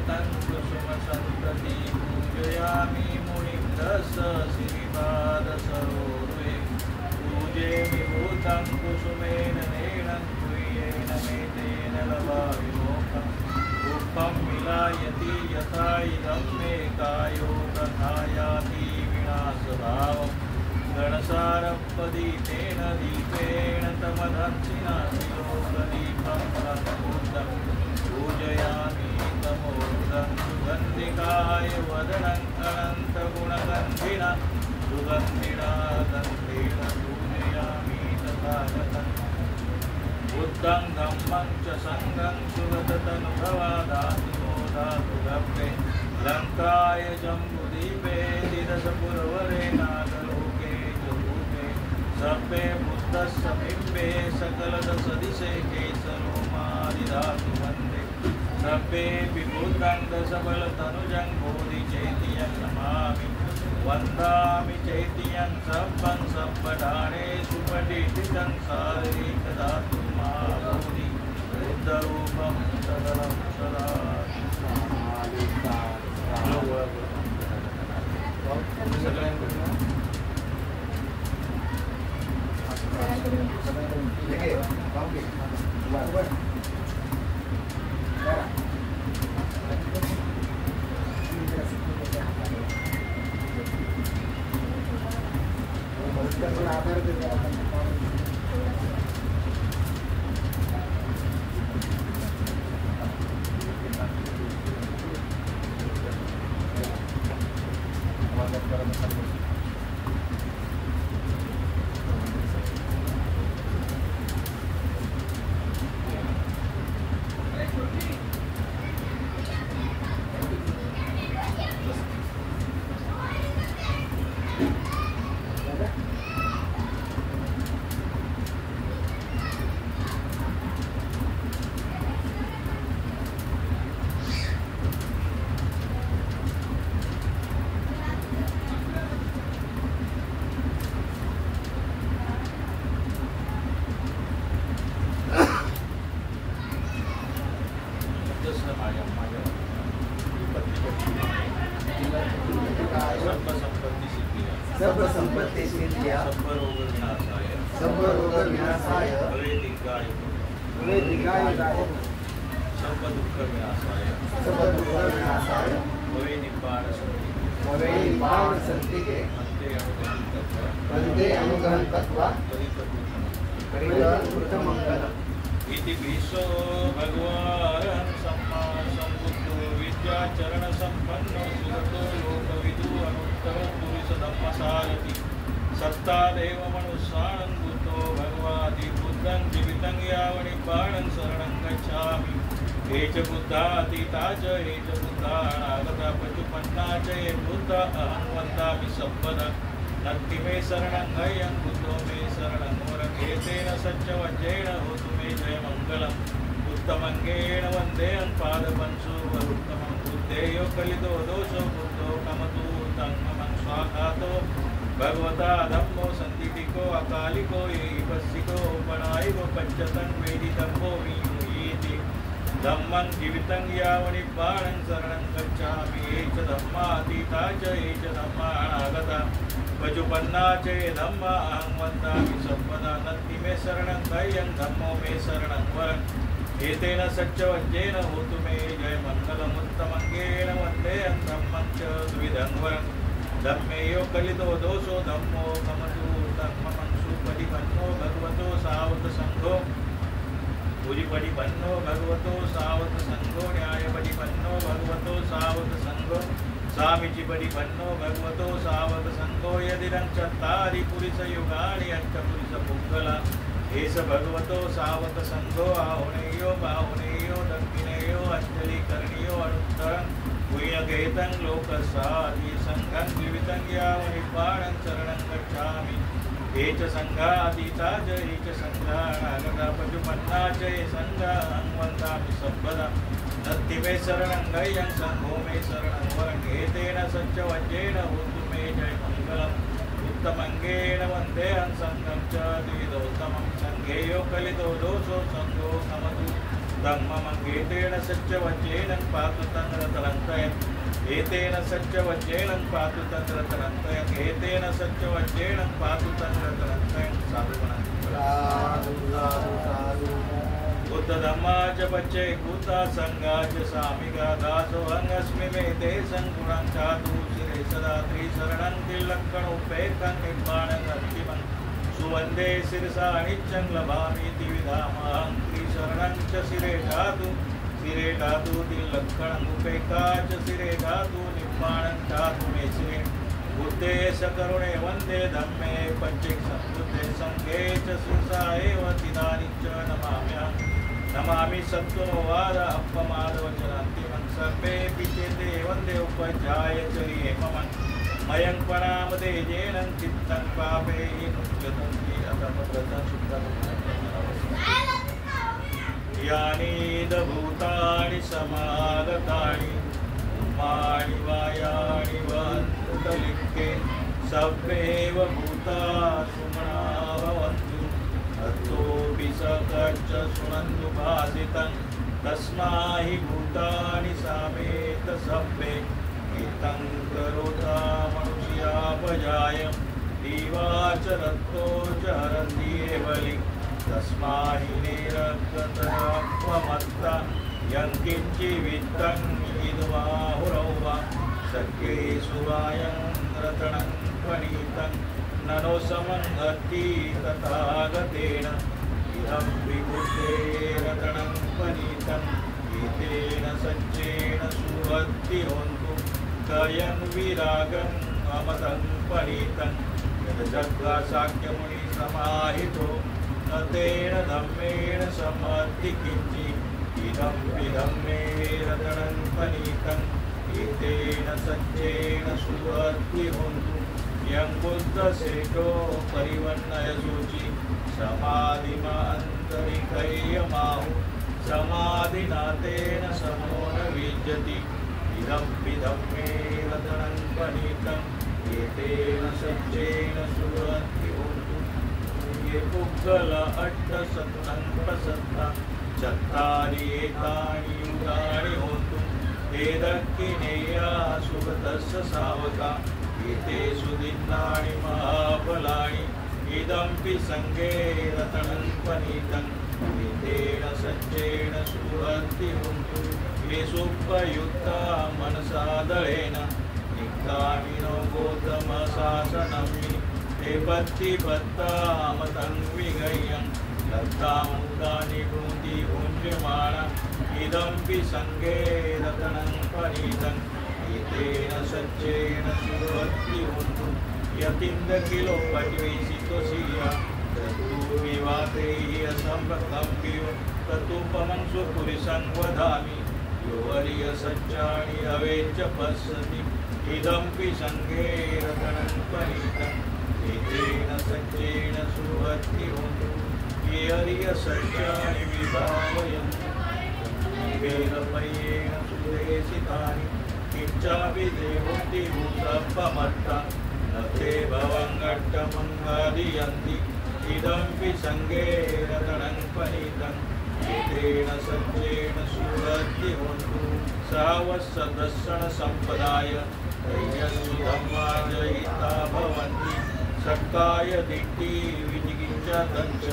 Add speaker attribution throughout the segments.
Speaker 1: तं कुसुमसन्तति पूजयामि मुनिन्दस श्रीपादसरोरुहे पूजे विभूतं कुसुमेन नैनं तुय्येन मेतेन लभामि मोक्षम् रूपं मिलायति यथा इदं मे कायो तथा याति विनाशभावम् गणसारपदीतेन दीपेन तमदर्शिना शिलोकदीपं तत्पूतं पूजयामि तमोदं सुगन्धिकाय वदनं अनन्तगुणगन्धिना सुगन्धिना गन्धेन पूजयामि तथागतम् बुद्धं धम्मं च संघं सुगततनुभवादातु मोदातु गप्पे लङ्काय जम्बुदीपे दिदशपुरवरे नागलोके च भूते सप्पे बुद्धस्य बिम्बे सकलदशदिशे केसरो मादिदातु वन्दे सप्पेऽपि बुद्धं दशबलतनुजं बोधिचैत्यं नमामि वन्दामि चैत्यं सब्बं सब्बडानेषु पठितं शारीरिकधातुं महाबोधि बुद्धरूपं सदलं सदा इति भीष्मो भगवान् सम्मा सम्बुद्धो विद्याचरण सम्पन्नो सुगतो लोकविदु अनुत्तरो पुरुषधम्मसारथि सत्तादेव मनुष्याणं बुद्धो भगवादि बुद्धं जीवितं यावनिर्वाणं शरणं गच्छामि ये च बुद्धातीता च ये च बुद्धानागता पचुपन्ना च ये बुद्ध अहं वन्दामि सर्वदा नत्ति मे शरणं गयं बुद्धो मे शरणं वरं एतेन सच्चवज्रेण होतु मे जयमङ्गलम् उत्तमङ्गेण वन्देऽहं पादपंशो वरुत्तमं बुद्धेयो कलितो दोषो बुद्धो कमतु तन्ममं स्वाघातो भगवता धम्मो सन्दिटिको अकालिको एवसिको पणायिको पञ्चतं वेदितम्बो वियुयेति धम्मं जीवितं यावनिर्वाणं शरणं गच्छामि ये च धम्मातीता च ये च धम्मानागता पचुपन्ना च ये धम्मा अहं वन्दामि सर्वदा नत्ति मे शरणं गयं धम्मो मे शरणं वरम् एतेन सच्चवज्रेण होतु मे जयमङ्गलमुत्तमङ्गेण वन्देऽहं धम्मं च द्विविधं वरम् धम्मेयो कलितो दोषो धम्मो कमतु तन्ममं सुपरिपन्नो भगवतो सावत संघो पूजिपरिपन्नो भगवतो सावत संघो न्यायपरिपन्नो भगवतो सावत संघो सामीचिपरिपन्नो भगवतो सावत संघो यदिदं चत्तारि पुरुषयुगानि अष्टपुरुषपुङ्गला एष भगवतो सावत संघो आहुनेयो बाहुनेयो दक्षिणेयो अञ्जलिकरणीयो अनुत्तरं पुण्यगेतं लोकसादि संघं जीवितं यावनिर्वाणं शरणं गच्छामि ये च संघातीता च ये च संघानागता पचुपन्ना च ये संघां वन्दामि सर्वदा नत्ति मे शरणं गयं संघो मे शरणं वरम् एतेन सच्चवज्रेण होतु मे जयमङ्गलम् उत्तमङ्गेन वन्देऽहं संघं च द्विविधोत्तमं संघेयो कलितो दोषो संघो कमतु धम्ममङ्गेतेन सत्यवचेन पातु तन्त्रतरन्तयन् एतेन सत्यवचेन पातु तन्त्रतरन्तयन् एतेन सत्यवचेन पातु तन्त्रतरन्तयन् साधु बुद्ध धम्माच बच्चे भूता संगाच सामिका दासो अंगस्मि मे ते संगुणं चातु सिरे सदा त्रिशरणं तिलक्कण उपेक्षं निर्माणं अंतिमं सुवंदे शिरसा नित्यं लभामि द्विधामहं त्रिशरणं च सिरे धातु तिलक्कणं उपेक्षा च सिरे धातु निर्माणं चातु मे सिरे बुद्धे सकरुणे वंदे धम्मे पञ्चेक संबुद्धे संघे च शिरसा एव तिदानि च नमामि सत्त्ववाद अपमादवचनान्तिमं सर्वे पिचेते वन्दे उपजाय चरिये मम मयं परामदेजेन चित्तं पापे नुत्यतन्ति अतपव्रतं शुद्धं यानि भूतानि समागतानि उमानि वायानि वन्तलिके सर्वेव भूता सुमना भवन्तु अतोऽपि सकच्च शृण्वन्तु भासितं तस्माहि भूतानि सामेत सभ्ये एतं करोता मनुष्यापजाय दिवाचरतो च हरन्ति बलि तस्माहि निरक्तत्वमत्ता यङ्किञ्चिवित्तं इदमाहुरौ वा सख्येषु वायं रतनं पनीतं ननो समङ्गति तथागतेन इदं विबुद्धे रतनं पनीतं एतेन सच्चेन सुवत्ति होन्तु कयं विरागं अमतं पनीतं यद्जग्गा शाक्यमुनि समाहितो न तेन धम्मेन समर्थि किञ्चित् इदं विधम्मे रतनं पनीतं एतेन सच्चेन सुवत्ति होन्तु यं बुद्धसेठो परिवर्णय सूचि समाधिमान्तरिकय्यमाहु समाधिनाथेन समो न विद्यति इदं विधम्मे रतनं पनीतं एतेन सच्चेन सुवत्ति होन्तु ये पुग्गल अट्टसत्तं प्रसत्ता चत्तारि एतानि युगानि होन्तु एदक्किनेया सुगतस्य सावका एतेषु दिनानि महाफलानि इदंपि संगे रतनं पनीतं एतेन सच्चेन सुवत्ति होन्तु येषुपयुक्ता मनसा दलेन निक्कामिनो गौतमशासनं ते पत्तिपत्तामतं विगह्यं लब्धामुदानि भूति भुञ्जमाना इदंपि संगे रतनं पनीतं एतेन सच्चेन सुवत्ति होन्तु यतिन्दकिलोपटिवेशितोषिया तत्तु विवादैः असम्भक्तम्यो तत्तुपमं स्वपुरुषं वदामि यो वर्यसच्चानि अवेच्च पश्यति इदंपि संगे रतनं पनीतं एतेन सच्चेन सुवत्ति होन्तु ये अर्यसच्चानि विभावयन्ति वेदमयेन सुदेशितानि किञ्चापि देवोति भूतपमत्ता न ते भवङ्गट्टमङ्गादियन्ति इदंपि संगे रतनं पनीतं एतेन सच्चेन सुवत्ति होन्तु सावसदर्शनसम्पदाय तैयस्सु धम्माजयिता भवन्ति सक्काय दिट्टि विजिगिञ्चा दञ्च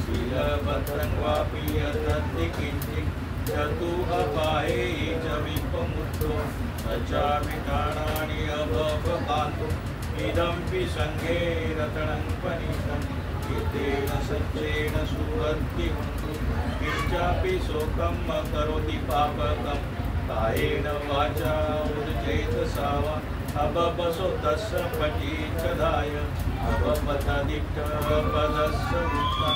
Speaker 1: शीलभद्रं वापि यदन्ति किञ्चित् चतु अपाये च विपमुक्तो न चापि काणानि अभवकान्तु इदंपि संगे रतनं पनीतं एतेन सच्चेन सुवत्ति होन्तु किञ्चापि शोकं करोति पापकं कायेन वाचा उद्चेतसा वा अबपसो तस्य पटीचदाय अबपतदिक्टपदस्य उत्तम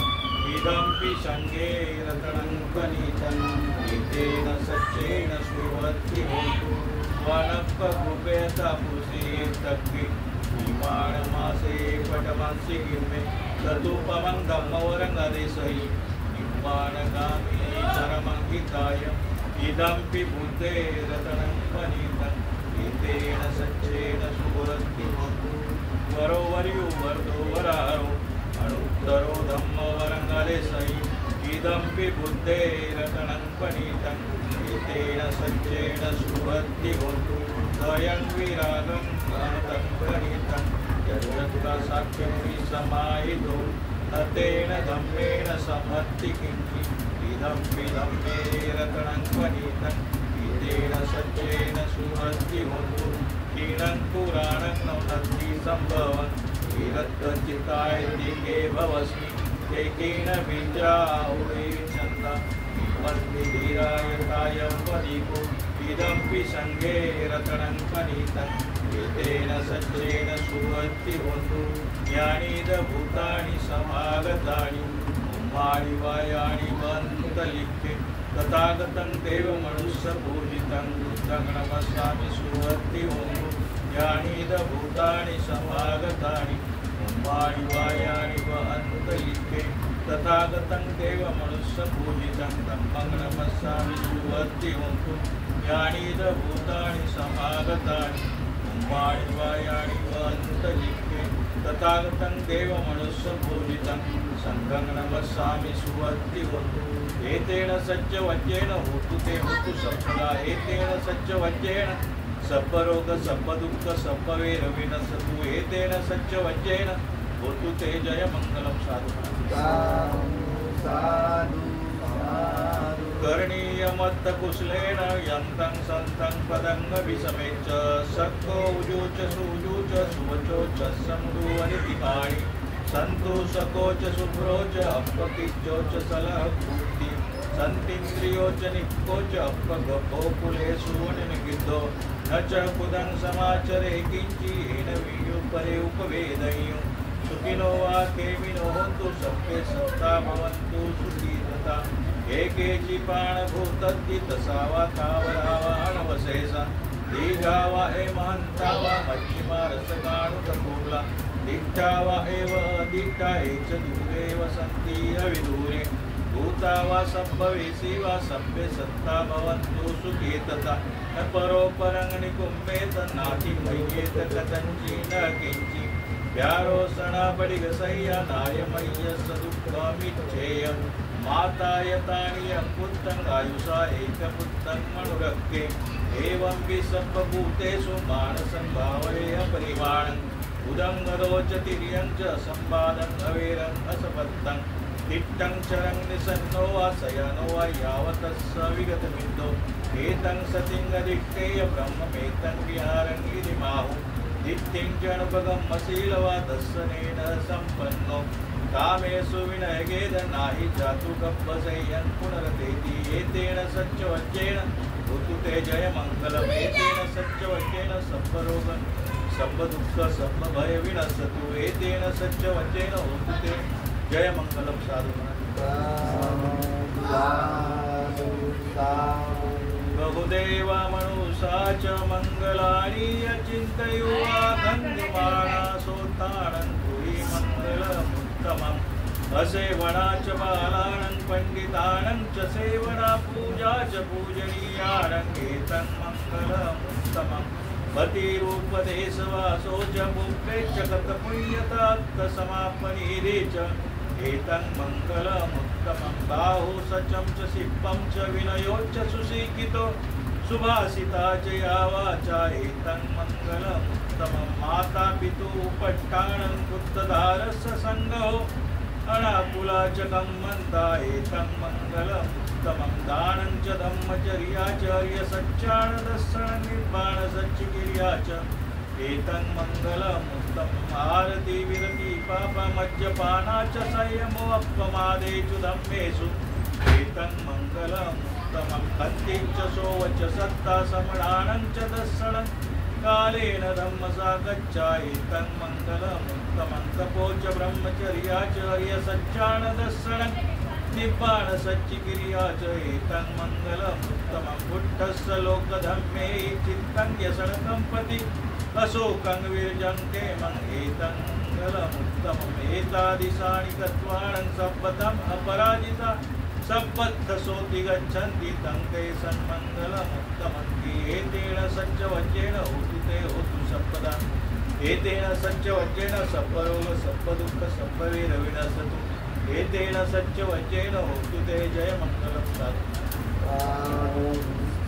Speaker 1: इदंपि संगे रतनं पनीतं एतेन सच्चेन सुवत्ति होन्तु वनप्पकुपेतापुषे तक्कि विमानमासे पटमांसि किम्मे तदुपमं धम्मवरङ्गदेशहि निर्वाणगामी चरमङ्किताय इदंपि बुद्धे रतनं पनीतं एतेन सच्चेन सुवत्ति होन्तु वरो वर्यो वर्धो वरारो अनुत्तरो धम्मवरङ्गदेशहि इदं विबुद्धेरतनं पणितं एतेन सज्जेन सुवृत्ति होतु स्वयं विरागं गणतं गणितं यद्यत्र साक्ष्यं विसमाहितो न तेन धम्मेन समर्थि किञ्चित् इदं विदम्बेरतनं पणितं एतेन सज्जेन सुवृत्ति होतु क्षीणं पुराणं नवनन्ति सम्भवं विरक्तचित्तायति भवस्मि एकेन विद्याहुरे छन्दा धीराय कायं वदिको इदं विसङ्गे रतनं पणितं एतेन सज्जेन सुवृत्ति होतु ज्ञानीदभूतानि समागतानि उम्माणि वायाणि वन्तलिखे तथागतं देवमनुष्यपूजितं बुद्धं नमस्कामि सुवृत्ति होतु ज्ञानीदभूतानि समागतानि उम्माणि वायाणि वन्तलिखे तथागतं देवमनुष्यपूजितं धम्मं नमस्कामि सुवृत्ति होतु ज्ञानीदभूतानि समागतानि उम्माणि वायाणि वन्तलिखे तथागतं देवमनुष्यपूजितं संघं नमस्कामि सुवृत्ति होतु एतेन सज्जवज्जेन होतु ते होतु सफला एतेन सज्जवज्जेन सब्बरोग सब्बदुःख सब्बवेरविनसतु एतेन सज्जवज्जेन होतु ते जय मंगलम साधु करणीयमत्तकुशलेन यन्तं सन्तं पदंग विसमेच सक्को उजूच सुजूच सुवचोच समुदुवनितिकाणि सन्तोषकोच शुभ्रोच अपकिच्चोच सलहपूर्ति सन्तीन्द्रियोच निक्कोच अपगपोकुलेषु निगिद्धो न च कुदं समाचरे किञ्चि येन वियुपरे उपवेदय्युः सुखिनो वा केमिनो होन्तु सत्ते सत्ता भवन्तु सुखी तथा एकेचि प्राणभूतद्धि तसा वा तावरा वा अणवशेषा दीर्घा वा एमहन्ता वा मध्यमा रसगाणुतपूर्ला दिट्ठा वा एव अदिट्ठा एच दूरेव सन्ति अविदूरे भूता वा सम्भवेसि वा सभ्ये सत्ता भवन्तु सुखे तथा न परोपरं निकुम्भेत नाति मय्येत कथञ्चित् न किञ्चित् प्यारो सणा बडिगसह्य नायमय्य सदुःखमिच्छेयं माता यतानि पुत्रं आयुषा एकपुत्रं मनुरक्ते एवं विसर्वभूतेषु मानसं भावयेह परिमाणं उदं रोचतिर्यं च संवादं अवेरं असपत्तं तिट्टं चरं निसन्नो वा शयनो वा यावतः विगतमिन्दो एतं सतिङ्गदिष्टेय ब्रह्ममेतं विहारं गिरिमाहु दिट्टिं च अनुपगमशीलवा दर्शनेन सम्पन्नो कामेषु विनयगेद नाही जातु गब्बसय्यं पुनरतेति एतेन सच्चवज्जेन होतु ते जय मङ्गलम् एतेन सच्चवज्जेन सब्बरोग सब्बदुःख सब्बभय विनश्यतु एतेन सच्चवज्जेन होतु ते जय मंगलम साधु बहुदेवा मनुषा च मंगलानि अचिन्तय्वा धन्यमाना सोत्तानं कुरु मंगलमुत्तमम् असेवना च बालानं पंडितानं च सेवना पूजा च पूजनीयानं एतं मंगलमुत्तमम् पतिरूपदेशवासो च मुक्तेश्च कतपुण्यतात्तसमापनीरे च एतं मङ्गलमुत्तमं बाहु सचं च शिल्पं च विनयो च सुशिक्षितो सुभाषिता च या वाचा एतं मङ्गलमुत्तमं माता पितुपट्टानं पुत्रधारस्य सङ्गो अनाकुला च कम्मन्ता एतं मङ्गलमुत्तमं दानं च धम्मचर्याचर्य सच्चानदर्शन निर्वाण सच्चिकिर्या च एतं मङ्गलमुत्तमम् आरति विरति पापमज्जपाना च संयमो अपमादेषु धम्मेषु एतं मङ्गलमुत्तमं कन्तिं च सोवच सत्ता समणानं च दर्शनं कालेन धम्मसागच्छा एतं मङ्गलमुत्तमं तपो च ब्रह्मचर्याचर्य सच्चानदर्शनं निब्बाण सच्चिकिर्या च एतं मङ्गलमुत्तमं बुद्धस्य लोकधर्मे चित्तं व्यसनकं पति अशोकं विरजं केमं एतं मङ्गलमुत्तमम् एतादृशानि तत्त्वानि सब्बतं अपराजिता सब्बद्धसोऽति गच्छन्ति तं ते सन्मङ्गलमुत्तमं एतेन सच्चवज्जेन होतु ते होतु सब्बदा एतेन सच्चवज्जेन सब्बरोग सब्बदुःख सब्बवेरविनश्यतु एतेन सत्यवचेन होतु ते जय मंगलम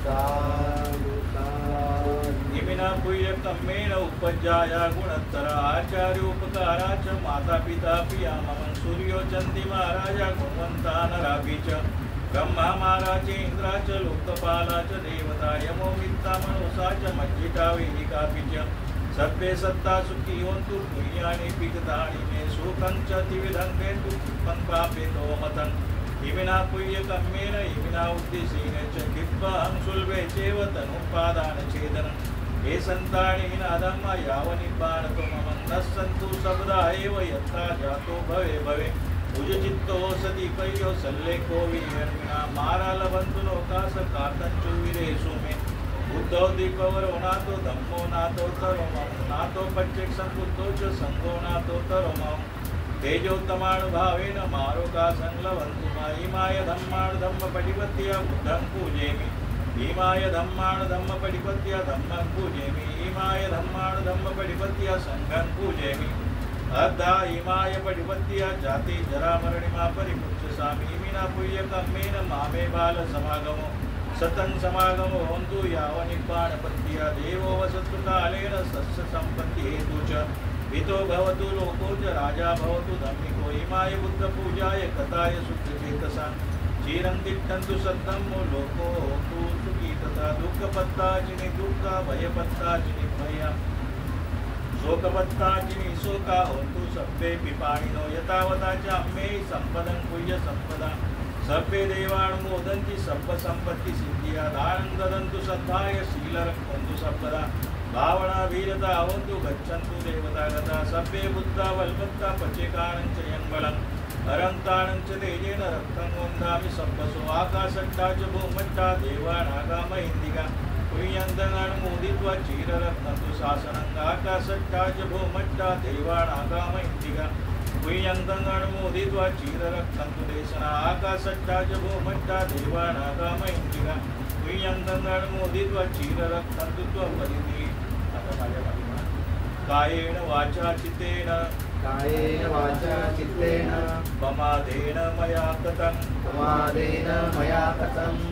Speaker 1: साधु इमिना पुण्यकम्मेन उपज्याया गुणोत्तरा आचार्योपकारा च माता पिता पिया मम सूर्यो चंद्रमा राजा गुणवंता नरापि च ब्रह्मा महाराज इंद्रा च लोकपाला च देवता यमो मित्ता मनोसा च मज्जिता वेदिकापि च सर्वे सत्ता सुखी होन्तु पुण्यानि पिगतानि मे सुखं च त्रिविधं वेन्तु कृपं पापेतो मतं इमिना पुण्यकम्मेन इमिना उद्देशेन च कृत्वाहं सुलभे चैव तनुपादानच्छेदनं ये सन्तानि नादम्म यावनिब्बाणतो मम नः सन्तु सबदा एव यथा जातो भवे भवे उजचित्तो सति कय्यो सल्लेखो विहर्मिणा मारालबन्धु लोकास कार्तञ्चु विरेषु मे बुद्धो दीपवरो नातो धम्मो नातो तरोमं नातो पच्चेक्षं बुद्धो च संघो नातो तरोमं तेजोत्तमानुभावेन मारुका संलवन्तु इमाय धम्म पटिपत्य बुद्धं पूजेमि इमाय धम्म पटिपत्य धम्मं पूजेमि इमाय धम्म पटिपत्य संघं पूजेमि अद्धा इमाय पटिपत्य जाति जरा मरणिमा परिमुच्यसामि इमिना पुण्यकम्मेन मामे बाल समागमो सतं समागमो होन्तु यावनिब्बाणपत्य देवो वसतु कालेन सस्य सम्पत्ति हेतु च हितो भवतु लोको च राजा भवतु धम्मिको इमाय बुद्धपूजाय कथाय शुद्धचेतसा चिरं तिष्ठन्तु सद्धम्मो लोको होतु सुखी तथा दुःखपत्ताजिनि दुःख भयपत्ताजिनि भय शोकपत्ताजिनि शोका होन्तु सभ्ये पिपाणिनो यथावता च अम्मे सम्पदं कुह्य सम्पदा सर्वे देवानुमोदन्ति सर्व संपत्ति सिद्धिया दानं ददन्तु श्रद्धाय शीलरक्षन्तु सर्वदा भावना वीरता होन्तु गच्छन्तु देवता गता सर्वे बुद्धा बलवत्ता पचेकानं च यङ्बलम् अरन्तानं च तेजेन रक्तं वन्दामि सर्वसो आकाशट्टा च भूमट्टा देवानागामहिन्दिका पुण्यन्तमनुमोदित्वा चीररत्नन्तु शासनं आकाशट्टा च भूमट्टा देवानागामहिन्दिका पुण्यन्तमनुमोदित्वा चीररक्तन्तु देशना आकाशट्टा च भूमट्टा देवानागामहिन्दिका पुण्यन्तमनुमोदित्वा चीररक्तन्तु त्वपरिधि आता माझ्या पाठीमा कायेन वाचा चित्तेन प्रमादेन मया कृतं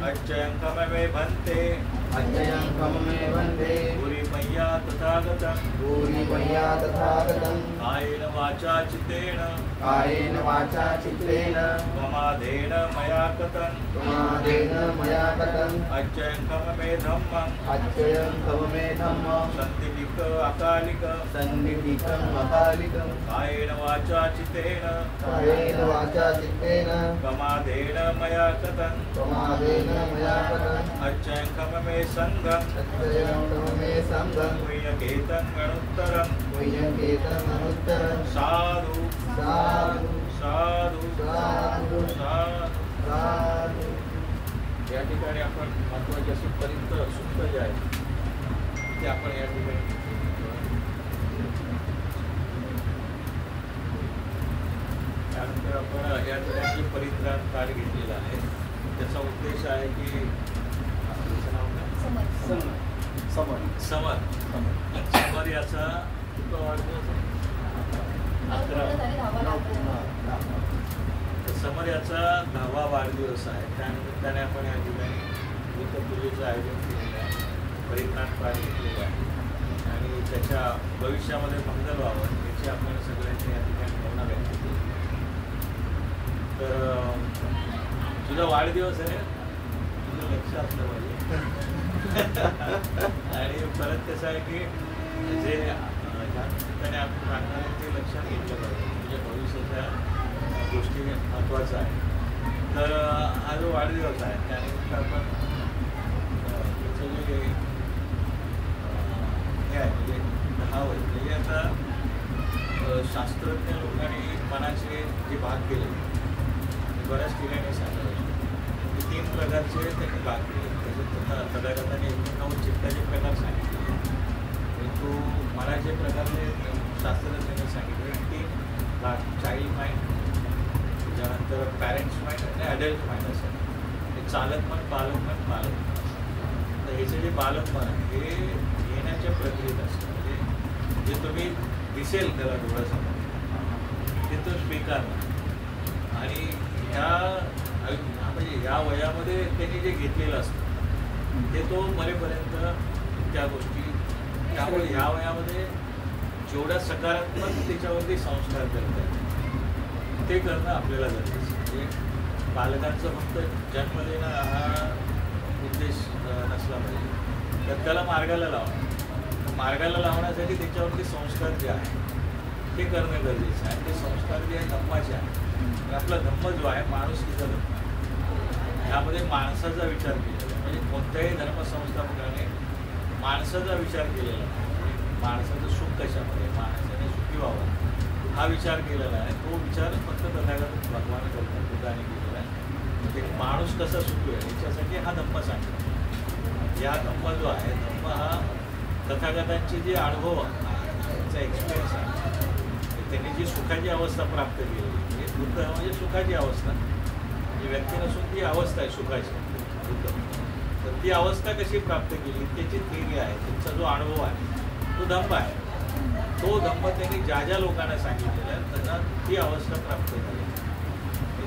Speaker 1: अच्चयं कममे भन्ते भूरि मय्या तथागतं कायेन वाचा चित्तेन प्रमादेन मया कृतं अच्चयं कममे धम्मं सन्निधिकं अकालिकं कायेन वाचा चित्तेन प्रमादेन मया कृतं अच्चयं कममे संघं पुण्यकेतं गणोत्तरं साधु साधु साधु साधु या ठिकाणी आपण महत्त्वाचे असे पर्यंत सुक्त जे आहे ते आपण या ठिकाणी त्यानंतर आपण या ठिकाणी परित्राण कार्य घेतलेलं आहे त्याचा उद्देश आहे की समर याचा समर याचा 10वा वाढदिवस आहे त्यानिमित्ताने आपण या ठिकाणी बुद्धपूजेचं आयोजन केलेलं आहे परित्राण कार्य घेतलेलं आहे आणि त्याच्या भविष्यामध्ये मंगल व्हावं याची आपण सगळ्यांनी या ठिकाणी भावना व्यक्त केली तर तुझा वाढदिवस आहे तुझं लक्ष असलं पाहिजे आणि परत कसं आहे की जे ज्या ठिकाणी आपण राहणार आहे ते लक्षात घेतलं पाहिजे म्हणजे भविष्याच्या गोष्टी महत्त्वाचं आहे तर हा जो वाढदिवस आहे त्यानिमित्त आपण त्याचं जे हे आहे म्हणजे 10 वर्ष म्हणजे आता शास्त्रज्ञ लोकांनी मनाचे जे भाग केले बऱ्याच ठिकाणी सांगितलं 3 प्रकारचे त्यांनी भाग केले त्याच्यात तदागताने 89 चित्ताचे प्रकार सांगितले परंतु मनाचे प्रकारचे शास्त्रज्ञांनी सांगितले 3 भाग चाइल्ड माइंड त्याच्यानंतर पॅरेंट्स माइंड आणि ॲडल्ट माइंड असं हे चालक मन पालक मन पालक तर ह्याचे जे बालक मन आहे हे येण्याच्या प्रक्रियेत असतं म्हणजे जे तुम्ही दिसेल त्याला डोळ्यासमोर ते तो स्वीकारणं आणि म्हणजे या वयामध्ये त्यांनी जे घेतलेलं असतं ते तो मरेपर्यंत त्या गोष्टी, त्यामुळे ह्या वयामध्ये जेवढ्या सकारात्मक त्याच्यावरती संस्कार करतात ते करणं आपल्याला गरजेचं. म्हणजे बालकांचं फक्त जन्म देणं हा उद्देश नसला पाहिजे, तर त्याला मार्गाला लावणं, मार्गाला लावण्यासाठी त्याच्यावरती संस्कार जे आहे ते करणं गरजेचं आहे. ते संस्कार जे आहे धम्माचे आहे. तर आपला धम्म जो आहे माणुसकीचा धम्म आहे, ह्यामध्ये माणसाचा विचार केलेला आहे. म्हणजे कोणत्याही धर्मसंस्थापकाने माणसाचा विचार केलेला आहे. माणसाचं सुख कशामध्ये, माणसाने सुखी व्हावं हा विचार केलेला आहे. तो विचार फक्त तथागत भगवान करतात बुद्धाने केलेला आहे. म्हणजे माणूस कसा सुखी आहे याच्यासाठी हा धम्म सांगतो. या धम्म जो आहे, धम्म हा तथागतांचे जे अनुभव त्यांचा एक्सपिरियन्स आहे, त्यांनी जी सुखाची अवस्था प्राप्त केली, म्हणजे बुद्ध म्हणजे सुखाची अवस्था, जी व्यक्ती नसून ती अवस्था आहे सुखाची बुद्ध. तर ती अवस्था कशी प्राप्त केली त्याची थिअरी आहे, त्यांचा जो अनुभव आहे तो धम्म आहे. तो धम्म त्यांनी ज्या ज्या लोकांना सांगितलेला आहे त्यांना ती अवस्था प्राप्त झाली.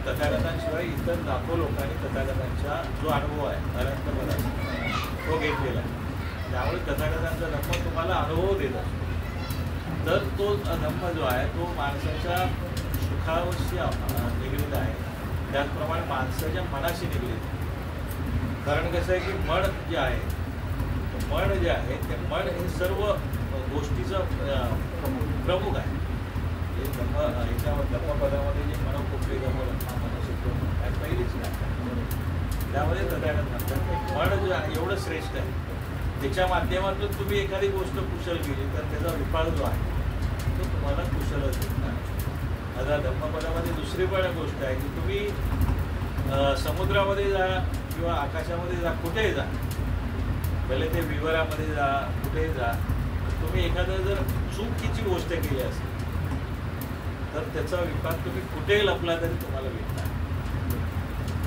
Speaker 1: तथागतांशिवाय इतर लाखो लोकांनी तथागतांचा जो अनुभव आहे अनंतपदाचा तो घेतलेला आहे. त्यामुळे तथागतांचा धम्म तुम्हाला अनुभव देत असतो. तर तो धम्म जो आहे तो माणसाच्या सुखाशी निगडीत आहे, त्याचप्रमाणे माणसाच्या मनाशी निगडीत आहे. कारण कसं आहे की मन जे आहे, मन जे आहे ते मन हे सर्व गोष्टीचं प्रमुख आहे. हे धम्म ह्याच्यावर धम्मपदामध्ये जे मनोकुपरी धम्म मनसुख पहिलीच नाही, त्यामध्ये तथागत म्हणतात मन जे आहे एवढं श्रेष्ठ आहे, त्याच्या माध्यमातून तुम्ही एखादी गोष्ट कुशल केली तर त्याचा विपाक जो आहे तो तुम्हाला कुशलच होणार. आता धम्मपदामध्ये दुसरी पण गोष्ट आहे की तुम्ही समुद्रामध्ये जा किंवा आकाशामध्ये जा, कुठेही जा, भले ते विवरामध्ये जा, कुठेही जा, तुम्ही एखादं जर चुकीची गोष्ट केली असेल तर त्याचा विपाक तुम्ही कुठेही लपला तरी तुम्हाला भेटणार.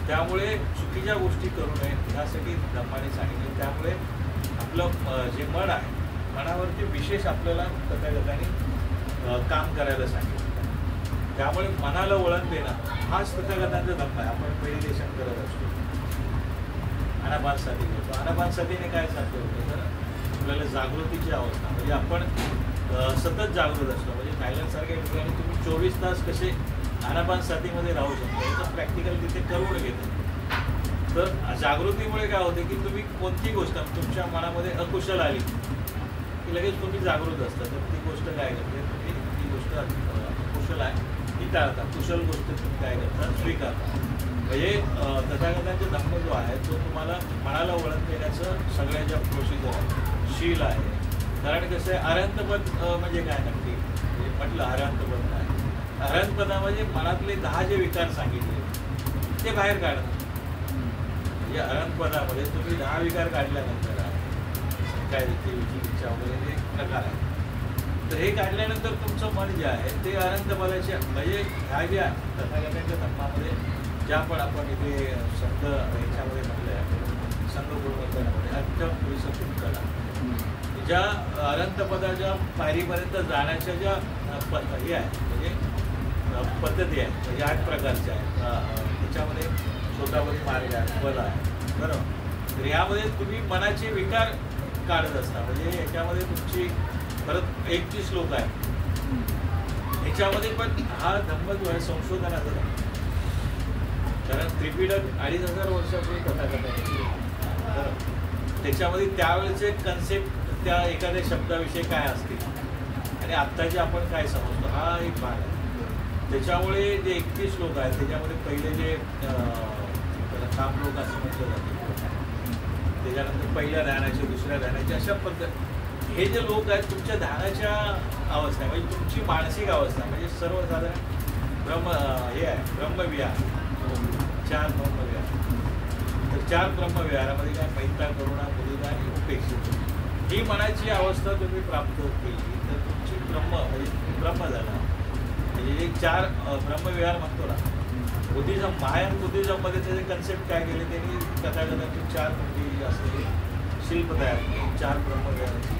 Speaker 1: त्यामुळे चुकीच्या गोष्टी करू नये ह्यासाठी धम्माने सांगितले. त्यामुळे आपलं जे मन आहे, मनावरती विशेष आपल्याला तथागतांनी काम करायला सांगितलं. त्यामुळे मनाला वळण देणं हाच तथागतांचा धम्म आहे. आपण मेडिटेशन करत असतो, आनापानसती करतो. आनापानसतीने काय साध्य होतं तर आपल्याला जागृतीची अवस्था, म्हणजे आपण सतत जागृत असतो. म्हणजे थायलंडसारख्या ठिकाणी तुम्ही 24 तास कसे आनापानसतीमध्ये राहू शकता याचं प्रॅक्टिकल तिथे करून घेतो. तर जागृतीमुळे काय होते की तुम्ही कोणती गोष्ट तुमच्या मनामध्ये अकुशल आली की लगेच तुम्ही जागृत असता. तर ती गोष्ट काय करते, तुम्ही ती गोष्ट कुशल आहे ती टाळता, कुशल गोष्ट तुम्ही काय करता स्वीकारता. म्हणजे तथागतांचा धम्म जो आहे तो तुम्हाला मनाला वळण देण्याचं सगळ्या ज्या प्रोसिजर आहे, शील आहे. कारण कसं आहे अरहंतपद म्हणजे काय नक्की म्हटलं अरहंतपद काय, अरहंतपदामध्ये मनातले 10 जे विकार सांगितले ते बाहेर काढणं. म्हणजे अरहंतपदामध्ये तुम्ही 10 विकार काढल्यानंतर काय देवीची इच्छा वगैरे हे प्रकार आहे. तर हे काढल्यानंतर तुमचं मन जे आहे ते अनंतपदाचे म्हणजे ह्या ज्या तथागतांच्या धर्मामध्ये ज्या पण आपण इथे शब्द ह्याच्यामध्ये म्हटलं आहे संघपूर्वकामध्ये अष्टम कला ज्या अनंतपदाच्या पायरीपर्यंत जाण्याच्या ज्या हे आहेत म्हणजे पद्धती आहेत, म्हणजे 8 प्रकारच्या आहेत. त्याच्यामध्ये स्वतःवरील मार्ग आहे, बल आहे, बरोबर. तर यामध्ये तुम्ही मनाचे विकार काढत असता. म्हणजे याच्यामध्ये तुमची परत 31 श्लोक आहे. ह्याच्यामध्ये पण हा धम्म जो आहे संशोधनाचा धम्म, कारण त्रिपिटक 2500 वर्षापूर्वी तथागतांनी केलं. त्याच्यामध्ये त्यावेळेचे कन्सेप्ट त्या एखाद्या शब्दाविषयी काय असतील आणि आत्ताचे आपण काय समजतो हा एक भाग आहे. त्याच्यामुळे जे 31 श्लोक आहेत त्याच्यामध्ये पहिले जे काम लोक असं म्हटलं जातं, त्याच्यानंतर पहिल्या ध्यानाचे, दुसऱ्या ध्यानाचे, अशा पद्धत हे जे लोक आहेत तुमच्या ध्यानाच्या अवस्था म्हणजे तुमची मानसिक अवस्था म्हणजे सर्वसाधारण हे आहे ब्रह्मविहार, 4 ब्रह्मविहार. तर 4 ब्रह्मविहारामध्ये काय मैत्रा, करुणा, मुदिता आणि उपेक्षा ही मनाची अवस्था तुम्ही प्राप्त केली तर तुमची म्हणजे ब्रह्म झाला. म्हणजे जे 4 ब्रह्मविहार म्हणतो ना, बुद्धिझम, महायान बुद्धिझममध्ये त्याचे कन्सेप्ट काय केले त्यांनी तथागतांची 4 मोठी असलेली शिल्प तयार केली 4 ब्रह्मविहाराची.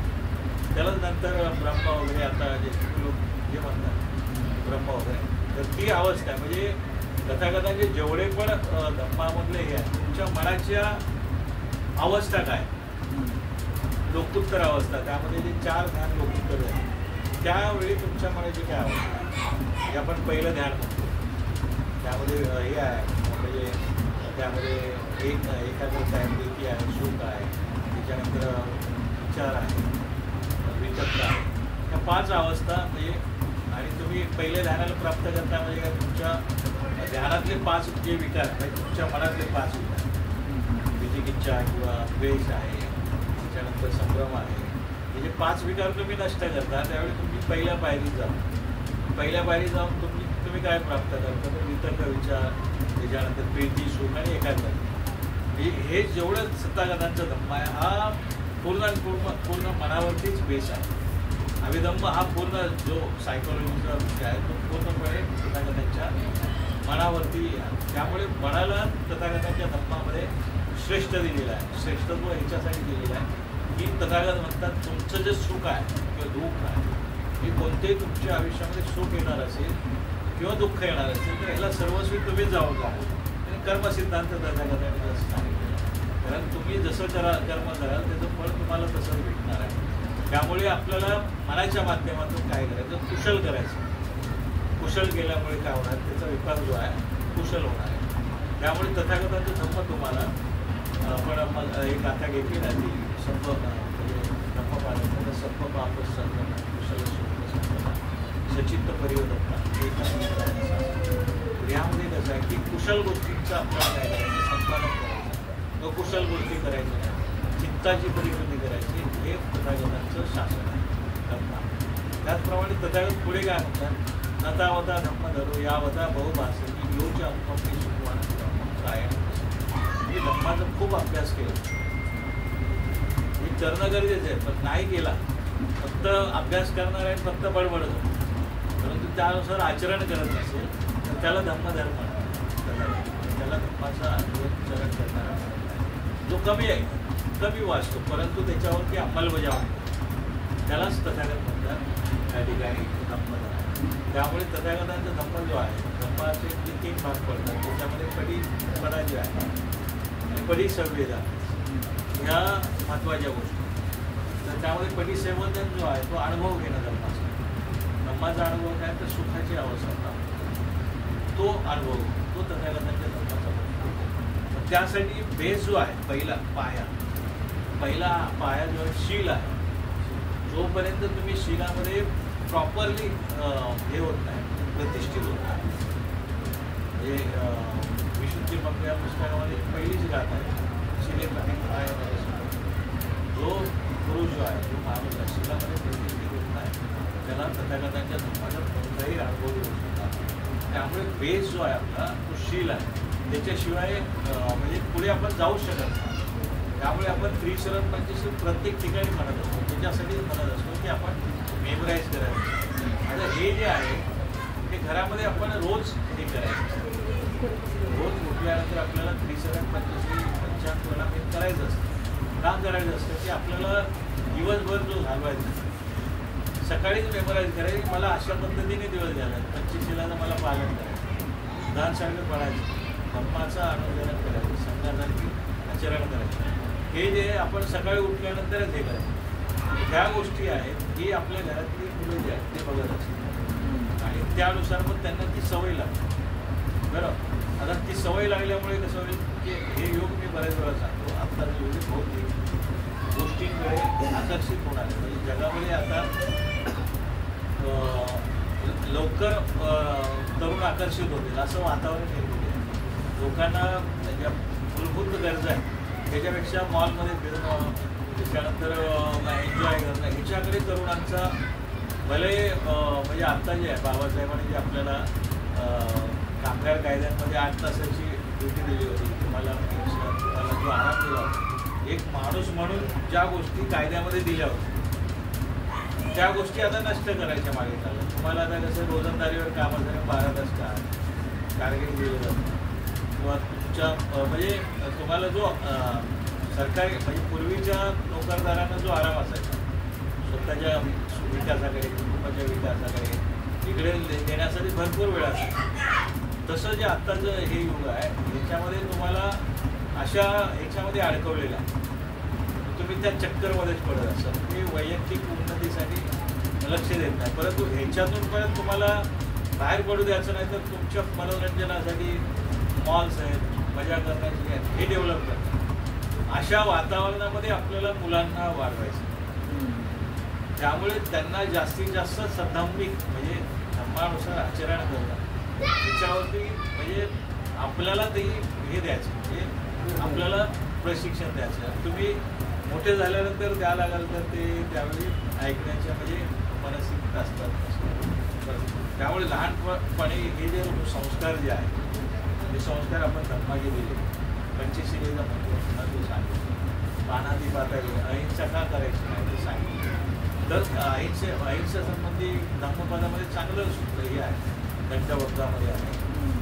Speaker 1: त्याला नंतर ब्रह्म वगैरे आता जे लोक जे म्हणतात ब्रह्म वगैरे, तर ती अवस्था आहे. म्हणजे तथागतांचे जेवढे पण धम्मामधले हे आहे, तुमच्या मनाच्या अवस्था काय, लोकोत्तर अवस्था, त्यामध्ये जे 4 ध्यान लोकोत्तर आहे, त्यावेळी तुमच्या मनाची काय अवस्था, हे आपण पहिलं ध्यान म्हणतो. त्यामध्ये हे आहे, म्हणजे त्यामध्ये एकाग्रता आहे, प्रीती आहे, सुख आहे, त्याच्यानंतर विचार आहे, विचक्र आहे, ह्या 5 अवस्था. म्हणजे आणि तुम्ही पहिल्या ध्यानाला प्राप्त करता म्हणजे काय, तुमच्या ध्यानातले 5 जे विकार म्हणजे तुमच्या मनातले 5 विकार, विचिकिच्छा किंवा द्वेष आहे, त्याच्यानंतर संभ्रम आहे, हे जे 5 विकार तुम्ही नष्ट करता, त्यावेळी तुम्ही पहिल्या पायरीत जाऊन तुम्ही काय प्राप्त करता, तर वितर्क विचार, त्याच्यानंतर प्रीती, सुख आणि एकाग्रता. म्हणजे हे जेवढं तथागतांचा धम्म आहे, हा पूर्ण मनावरतीच बेस आहे. अभिधम्म हा पूर्ण जो सायकोलॉजीचा विषय आहे, तो पूर्णपणे तथागतांच्या मनावरती आहे. त्यामुळे मनाला तथागतांच्या धम्मामध्ये श्रेष्ठ दिलेला आहे. श्रेष्ठत्व ह्याच्यासाठी दिलेलं आहे की तथागत म्हणतात, तुमचं जे सुख आहे किंवा दुःख आहे, हे कोणतेही तुमच्या आयुष्यामध्ये सुख येणार असेल किंवा दुःख येणार असेल, तर ह्याला सर्वस्वी तुम्हीच जबाबदार आहे. आणि कर्मसिद्धांत तथागतांनी जसं सांगितलं, कारण तुम्ही जसं कर्म कराल त्याचं फळ तुम्हाला तसंच भेटणार आहे. त्यामुळे आपल्याला मनाच्या माध्यमातून काय करायचं, कुशल करायचं. कुशल केल्यामुळे काय होणार, त्याचा विकास जो आहे कुशल होणार आहे. त्यामुळे तथागतांचं धम्म तुम्हाला आपण एक गाथा घेतली ना, ती सप्प म्हणजे धम्म पाळायचं, सप्प पाप संपन्न कुशल सचित्त परिवर्तन. यामध्ये कसं आहे की कुशल गोष्टींचं आपल्याला काय करायचं, संपादन करायचं, अकुशल गोष्टी करायच्या नाही, चित्ताची परिवृत्ती करायची, हे तथागतांचं शासन आहे. त्याचप्रमाणे तथागत पुढे काय म्हणतात, नतावता धम्म धरो यावता बहुभाषी योच्या अपनी सुखवान काय. म्हणजे धम्माचा खूप अभ्यास केला, हे करणं गरजेचं आहे, पण नाही केला, फक्त अभ्यास करणार आहे, फक्त बडबडत होतो, परंतु त्यानुसार आचरण करत नसेल तर त्याला धम्मधर्म म्हणतात. त्याला धम्माचा आचरण करणारा जो कमी आहे, कमी वाचतो, परंतु त्याच्यावरती अंमलबजावणी, त्यालाच तथागत म्हणतात. त्या ठिकाणी धम्मधर्म. त्यामुळे तथागतांचा धम्म जो आहे, धम्माचे जे 3 भाग पडतात, त्याच्यामध्ये पडा जे आहे आणि परिसंवेदन ह्या महत्त्वाच्या गोष्टी. तर त्यामध्ये परिसंवेदन जो आहे तो अनुभव घेणं धर्माचा. धम्माचा अनुभव काय, तर सुखाची अवस्था, तो अनुभव, तो तथागतांच्या धर्माचा. त्यासाठी बेस जो आहे, पहिला पाया जो आहे शील आहे. जोपर्यंत तुम्ही शीलामध्ये प्रॉपरली हे होत नाही, प्रतिष्ठित होत नाही. म्हणजे विशुद्धी मग या पुस्तकामध्ये पहिलीच गाथा आहे, शिले पती आहे. जो पुरुष जो आहे, जो माणूस आहे, शीलामध्ये प्रतिष्ठित होत नाही, त्याला तथागतांच्या धर्माचा कोणताही अनुभव येऊ शकतात. त्यामुळे बेस जो आहे आपला तो शील आहे, त्याच्याशिवाय म्हणजे पुढे आपण जाऊ शकत नाही. त्यामुळे आपण त्रिशरण पंचशील प्रत्येक ठिकाणी म्हणत असतो, त्याच्यासाठीच म्हणत असतो की आपण मेमराईज करायचं. आता हे जे आहे ते घरामध्ये आपण रोज हे करायचं. रोज उठल्यानंतर आपल्याला त्रिशरण पंचशील पंचांगला हे करायचं असतं. का करायचं असतं की आपल्याला दिवसभर जो घालवायचा, सकाळीच मेमराईज करायची, मला अशा पद्धतीने दिवस घालायचा, पंचशीलाचं मला पालन करायचं, दानसारखं पडायचं, धम्माचं अनुसरण करायचं, संघासारखी आचरण करायचं. हे जे आपण सकाळी उठल्यानंतरच हे करायचं. ह्या गोष्टी आहेत, ही आपल्या घरातली मुलं जे आहेत ते बघत असतात आणि त्यानुसार मग त्यांना ती सवय लागते. बरं, आता ती सवय लागल्यामुळे कसं होईल की हे योग मी बऱ्याच वेळा सांगतो, आता जेवढे भौतिक गोष्टींकडे आकर्षित होणार आहे. म्हणजे जगामध्ये आता लवकर तरुण आकर्षित होतील असं वातावरण निर्मित आहे. लोकांना ज्या मूलभूत गरजा आहेत त्याच्यापेक्षा मॉलमध्ये फिरणं, त्याच्यानंतर एन्जॉय करणं, ह्याच्याकडे तरुणांचा भले म्हणजे आत्ता जे आहे बाबासाहेबांनी जे आपल्याला कामगार कायद्यांमध्ये 8 तासाची ड्युटी दिली होती, तुम्हाला जो आराम दिला होता, एक माणूस म्हणून ज्या गोष्टी कायद्यामध्ये दिल्या होत्या त्या गोष्टी आता नष्ट करायच्या मागे चालल्या. तुम्हाला आता कसं रोजंदारीवर कामं झालं, 12 तास कारगिरी दिलं जातं किंवा तुमच्या म्हणजे तुम्हाला जो सरकारी म्हणजे पूर्वीच्या नोकरदारांना जो आराम असायचा स्वतःच्या विकासाकडे, कुटुंबाच्या विकासाकडे इकडे देण्यासाठी भरपूर वेळ असायचा. तसं जे आत्ताचं हे युग आहे याच्यामध्ये तुम्हाला अशा ह्याच्यामध्ये अडकवलेलं आहे, तुम्ही त्या चक्करमध्येच पडत असाल. तुम्ही वैयक्तिक उन्नतीसाठी लक्ष देत नाही, परंतु ह्याच्यातून परत तुम्हाला बाहेर पडू द्यायचं नाही, तर तुमच्या मनोरंजनासाठी मॉल्स आहेत, मजा करण्याची आहेत, हे डेव्हलप करतात. अशा वातावरणामध्ये आपल्याला मुलांना वाढवायचं, त्यामुळे त्यांना जास्तीत जास्त सद्धम्मिक म्हणजे धर्मानुसार आचरण करणं त्याच्यावरती म्हणजे आपल्याला ते हे द्यायचं, म्हणजे आपल्याला प्रशिक्षण द्यायचं. तुम्ही मोठे झाल्यानंतर द्या लागाल तर ते त्यावेळी ऐकण्याच्या म्हणजे मनस्थितीत असतात. त्यामुळे लहानपणी हे जे संस्कार जे आहेत ते संस्कार आपण धर्मागे दिले. पंचशीलेचं महत्त्व सांगितलं, पानादी पाताळी अहिंसा का करायची नाही ते सांगितलं. तर अहिंसेसंबंधी धम्मपदामध्ये चांगलं सूत्र हे आहे, दंडवक्तामध्ये आहे.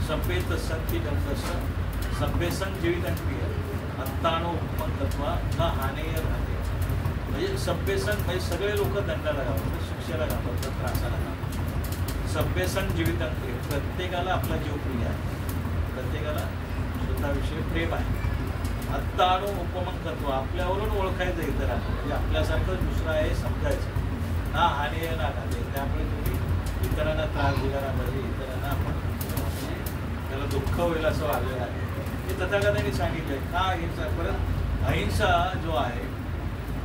Speaker 1: सभ्येत संती दंडसं सभ्यसंग जीवितंक्रिय अत्तानो उपमंतत्वा न हानेय राहते. म्हणजे सभ्यसंग म्हणजे सगळे लोक दंडाला घाबरतात, शिक्षेला घाबरतात, त्रासाला घाबरतात. सभ्यसंग जीवितंक्रिय प्रत्येकाला आपला जीव प्रिय आहे, प्रत्येकाला स्वतःविषयी प्रेम आहे. अत्तानो उपमंतत्व आपल्यावरून ओळखायचं इतरांना, म्हणजे आपल्यासारखं दुसरं आहे समजायचं. ना हानेय ना घाते, त्यामुळे तुम्ही इतरांना त्रास दिला ना पाहिजे, इतरांना आपण त्याला दुःख होईल असं वागलेलं आहे. हे तथागतांनी सांगितलं का अहिंसा. परत अहिंसा जो आहे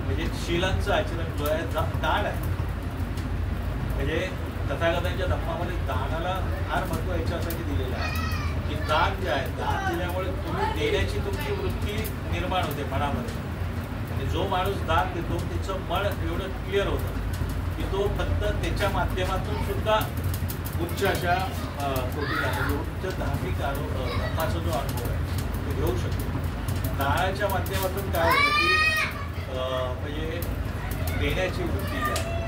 Speaker 1: म्हणजे शीलांचं आचरण जो आहे दान आहे. म्हणजे तथागतांच्या धम्मामध्ये दानाला फार महत्त्व याच्यासाठी दिलेलं आहे की दान जे आहे, दान दिल्यामुळे तुम्ही देण्याची तुमची वृत्ती निर्माण होते मनामध्ये. आणि जो माणूस दान देतो त्याचं मन एवढं क्लिअर होतं की तो फक्त त्याच्या माध्यमातून सुद्धा उच्च अशा कोटीला म्हणजे उच्च धार्मिक धर्माचा जो अनुभव आहे तो घेऊ शकतो. दानाच्या माध्यमातून काय होतं की म्हणजे देण्याची वृत्ती जी आहे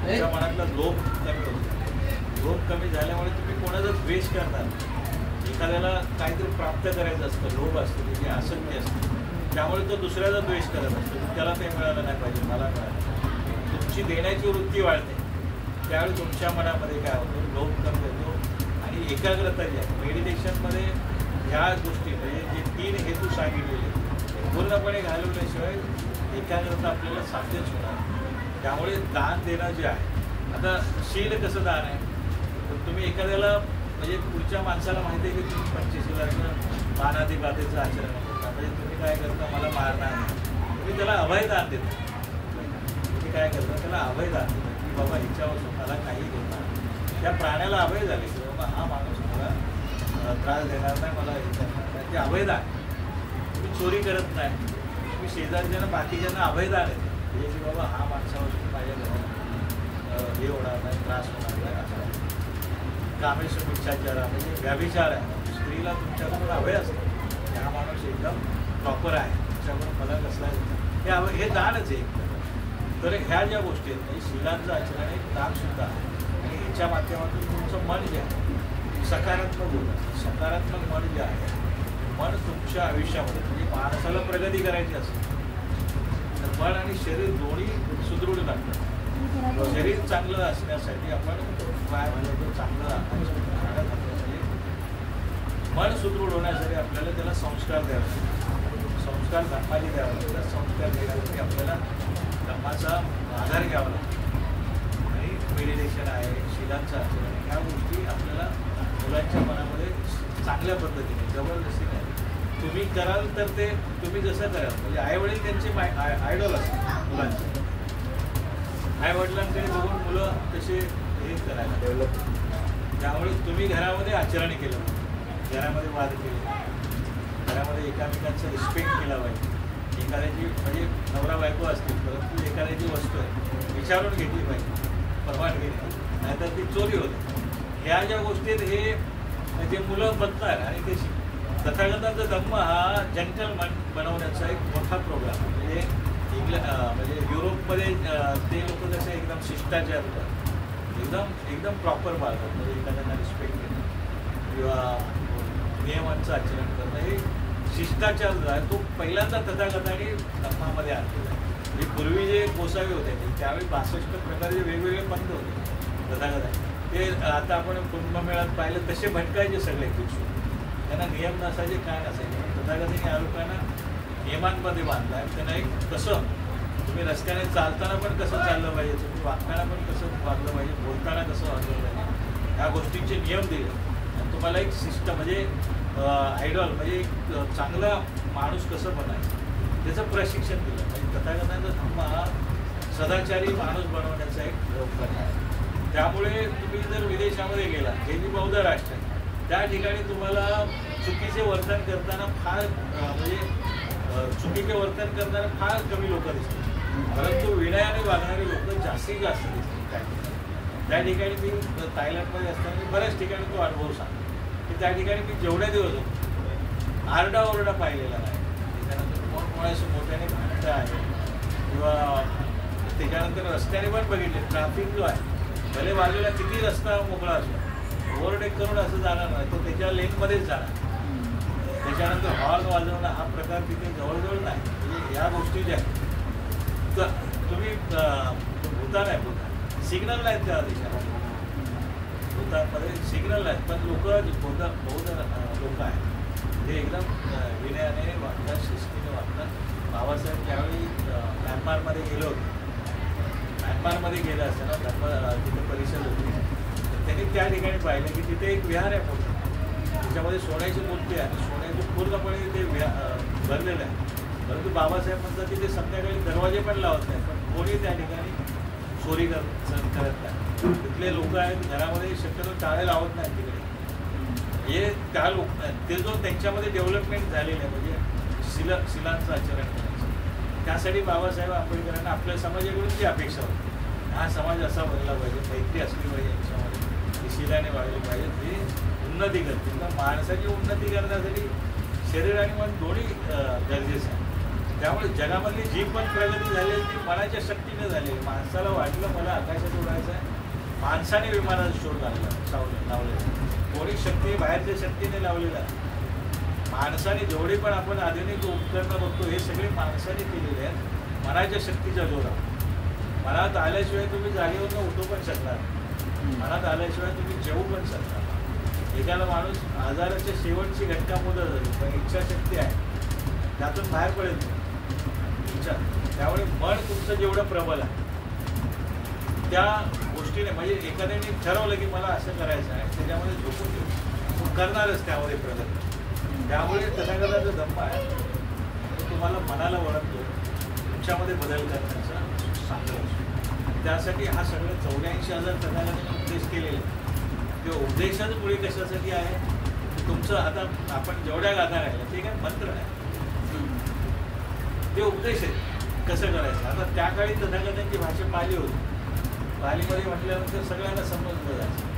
Speaker 1: तुमच्या मनातला लोभ कमी होतो. लोभ कमी झाल्यामुळे तुम्ही कोणाचा द्वेष करणार. एखाद्याला काहीतरी प्राप्त करायचं असतं, लोभ असतं, त्याची आसक्ती असते, त्यामुळे तो दुसऱ्याचा द्वेष करत असतो. त्याला ते मिळालं नाही पाहिजे, मला मिळालं. तुमची देण्याची वृत्ती वाढते, त्यावेळी तुमच्या मनामध्ये काय होतं, लोभ कमी होतो. आणि एकाग्रता जी आहे मेडिटेशनमध्ये ह्या गोष्टी म्हणजे जे 3 हेतू सांगितलेले पूर्णपणे घालवल्याशिवाय एकाग्रता आपल्याला साध्यच होणार. त्यामुळे दान देणं जे आहे, आता शील कसं दान आहे, तर तुम्ही एखाद्याला म्हणजे पुढच्या माणसाला माहिती आहे की तुम्ही पंचशीलाचं पानादी बातेचं आचरण करता, म्हणजे तुम्ही काय करता, मला मारणार नाही, तुम्ही त्याला अभयदान देता. तुम्ही काय करता, त्याला अभयदान देता की बाबा हिच्यावर स्वतःला काही घेणार, त्या प्राण्याला अभय झाले की बाबा हा माणूस मला त्रास देणार नाही, मला हे करणार नाही, ते अभयदान. तुम्ही चोरी करत नाही, तुम्ही शेजारच्यांना बाकीच्यांना अभयदान येते म्हणजे की बाबा हा माणसावर माझ्या घरात हे होणार नाही, त्रास होणार नाही असं. कामेश मिच्छाचार म्हणजे व्याभिचार आहे, स्त्रीला तुमच्याकडून अभय असतं, हा माणूस एकदम प्रॉपर आहे, तुमच्याकडून मला कसला हे दानच आहे. तर ह्या ज्या गोष्टी आहेत म्हणजे शीलांचं आचरण एक दानसुद्धा आहे. आणि ह्याच्या माध्यमातून तुमचं मन जे आहे सकारात्मक होतं. सकारात्मक मन जे आहे, मन तुमच्या आयुष्यामध्ये म्हणजे माणसाला प्रगती करायची असते तर मन आणि शरीर दोन्ही सुदृढ लागतात. शरीर चांगलं असण्यासाठी आपण काय म्हणतो चांगलं म्हणजे मन सुदृढ होण्यासाठी आपल्याला त्याला संस्कार द्यावे, संस्कार धर्माचे द्यावे लागतात. संस्कार देण्यासाठी आपल्याला धर्माचा आधार घ्यावा लागतो. आणि मेडिटेशन आहे, शीलांचं आचरण, ह्या गोष्टी आपल्याला मुलांच्या मनामध्ये चांगल्या पद्धतीने जबरदस्ती नाही तुम्ही कराल तर ते तुम्ही जसं कराल म्हणजे आईवडील त्यांचे आयडॉल असतात मुलांचे. आईवडिलांकडे बघून मुलं तसे हे करायला डेव्हलप. त्यामुळे तुम्ही घरामध्ये आचरण केलं, घरामध्ये वाद केले, घरामध्ये एकामेकांचा रिस्पेक्ट केला पाहिजे. एखाद्याची म्हणजे नवरा बायको असतील परंतु एखाद्याची वस्तू आहे विचारून घेतली पाहिजे परवानगीने, नाहीतर ती चोरी होते. ह्या ज्या गोष्टीत हे म्हणजे मुलं बघतात. आणि ते तथागतांचा धम्म हा जेंटलमन बनवण्याचा एक मोठा प्रोग्राम म्हणजे म्हणजे युरोपमध्ये ते लोक जसे एकदम शिष्टाचार होतात, एकदम प्रॉपर बाळगतात. म्हणजे एखाद्यांना रिस्पेक्ट देणं किंवा नियमांचं आचरण करणं हे शिष्टाचार जो आहे तो पहिल्यांदा तथागतांनी धम्मामध्ये आणलेला आहे. म्हणजे पूर्वी जे गोसावी होते त्यावेळी 62 प्रकारचे वेगवेगळे पंथ होते तथागतांनी. ते आता आपण कुंभमेळ्यात पाहिलं तसे भटकायचे सगळे भिक्षू, त्यांना नियम नसायचे काय नसायचे. तथागतांनी या लोकांना नियमांमध्ये बांधला आहे. त्यांना एक कसं तुम्ही रस्त्याने चालताना पण कसं चाललं पाहिजे, तुम्ही वागताना पण कसं वागलं पाहिजे, बोलताना कसं वागलं पाहिजे, ह्या गोष्टींचे नियम दिले. आणि तुम्हाला एक सिस्टम म्हणजे आयडॉल म्हणजे एक चांगला माणूस कसं बनायचं त्याचं प्रशिक्षण दिलं. म्हणजे तथागतांचा धर्म हा सदाचारी माणूस बनवण्याचा एक प्रकार आहे. त्यामुळे तुम्ही जर विदेशामध्ये गेला, जे जी बौद्ध राष्ट्र आहे त्या ठिकाणी तुम्हाला चुकीचे वर्तन करताना फार म्हणजे चुकीचे वर्तन करताना फार कमी लोक दिसतात, परंतु विनयाने वागणारे लोक जास्तीत जास्त दिसतात. त्या ठिकाणी मी थायलंडमध्ये असताना बऱ्याच ठिकाणी तो अनुभव सांगतो की त्या ठिकाणी मी जेवढ्या दिवस होतो आरडाओरडा पाहिलेला नाही. त्याच्यानंतर कोणाशी मोठ्याने भांडणं आहे किंवा त्याच्यानंतर रस्त्याने पण बघितले ट्रॅफिक जो आहे भले बाजूला किती रस्ता मोकळा असतो ओव्हरटेक करून असं जाणार नाही, तो त्याच्या लेनमध्येच जाणार. त्याच्यानंतर हॉर्न वाजवणं हा प्रकार तिथे जवळजवळ नाही. म्हणजे ह्या गोष्टी ज्या आहेत तर तुम्ही भूतान आहे, भूतान सिग्नल नाहीत त्या देशाला, भूतानमध्ये सिग्नल नाहीत, पण लोक बौद्ध लोक आहेत ते एकदम विनयाने वागतात, शिस्तीने वागतात. बाबासाहेब ज्यावेळी म्यानमारमध्ये गेले होते, म्यानमारमध्ये गेलं असताना तिथे परिषद होती, त्यांनी त्या ठिकाणी पाहिलं की तिथे एक विहार आहे मोठं, त्याच्यामध्ये सोन्याची मूर्ती आहे आणि सोन्याची पूर्णपणे तिथे भरलेलं आहे. परंतु बाबासाहेब म्हणतात की ते संध्याकाळी दरवाजे पण लावत नाही, पण कोणी त्या ठिकाणी चोरी करत नाही. तिथले लोक आहेत घरामध्ये शक्यतो टाळे लावत नाहीत तिकडे. हे त्या लोक ते जो त्यांच्यामध्ये डेव्हलपमेंट झालेलं आहे म्हणजे शिलांचं आचरण करायचं, त्यासाठी बाबासाहेब आंबेडकरांना आपल्या समाजाकडून जी अपेक्षा होती हा समाज असा बनला पाहिजे, मैत्री असली पाहिजे याच्यामध्ये, शिलाने वागली पाहिजे, ते उन्नती करते. तर माणसाची उन्नती करण्यासाठी शरीर आणि मन दोन्ही गरजेचं आहे. त्यामुळे जगामधली जी पण प्रगती झाली ती मनाच्या शक्तीने झाली. माणसाला वाटलं मला आकाशात उडायचं आहे, माणसाने विमानाचा शोध लावलेला, कोणी शक्ती बाहेरच्या शक्तीने लावलेला. माणसाने जेवढे पण आपण आधुनिक उपकरणं बघतो हे सगळे माणसाने केलेले आहेत मनाच्या शक्तीच्या जोरात. मनात आल्याशिवाय तुम्ही जागेवरून उठू पण शकणार, मनात आल्याशिवाय तुम्ही जेवू पण शकणार. एखादा माणूस आजाराच्या शेवटची घटका मुदत झाली पण इच्छाशक्ती आहे त्यातून बाहेर पडेल इच्छा. त्यामुळे मन तुमचं जेवढं प्रबल आहे त्या गोष्टीने म्हणजे एखाद्याने ठरवलं की मला असं करायचं आहे त्याच्यामध्ये झोपून देऊ करणारच त्यामध्ये प्रगती. त्यामुळे तथागताचा धम्म आहे तो तुम्हाला मनाला वळखतो, तुमच्यामध्ये बदल करण्याचा सांगत असतो. त्यासाठी हा सगळं 84,000 तथागतांनी उपदेश केलेले. ते उपदेशाच मुळे कशासाठी आहे की तुमचं आता आपण जेवढ्या गाथा राहिल्या ते काय मंत्र आहे, ते उपदेश आहे कसं करायचं. आता त्या काळी तथागतांची भाषा पाली होती, पालीमध्ये म्हटल्यानंतर सगळ्यांना समजलं जायचं.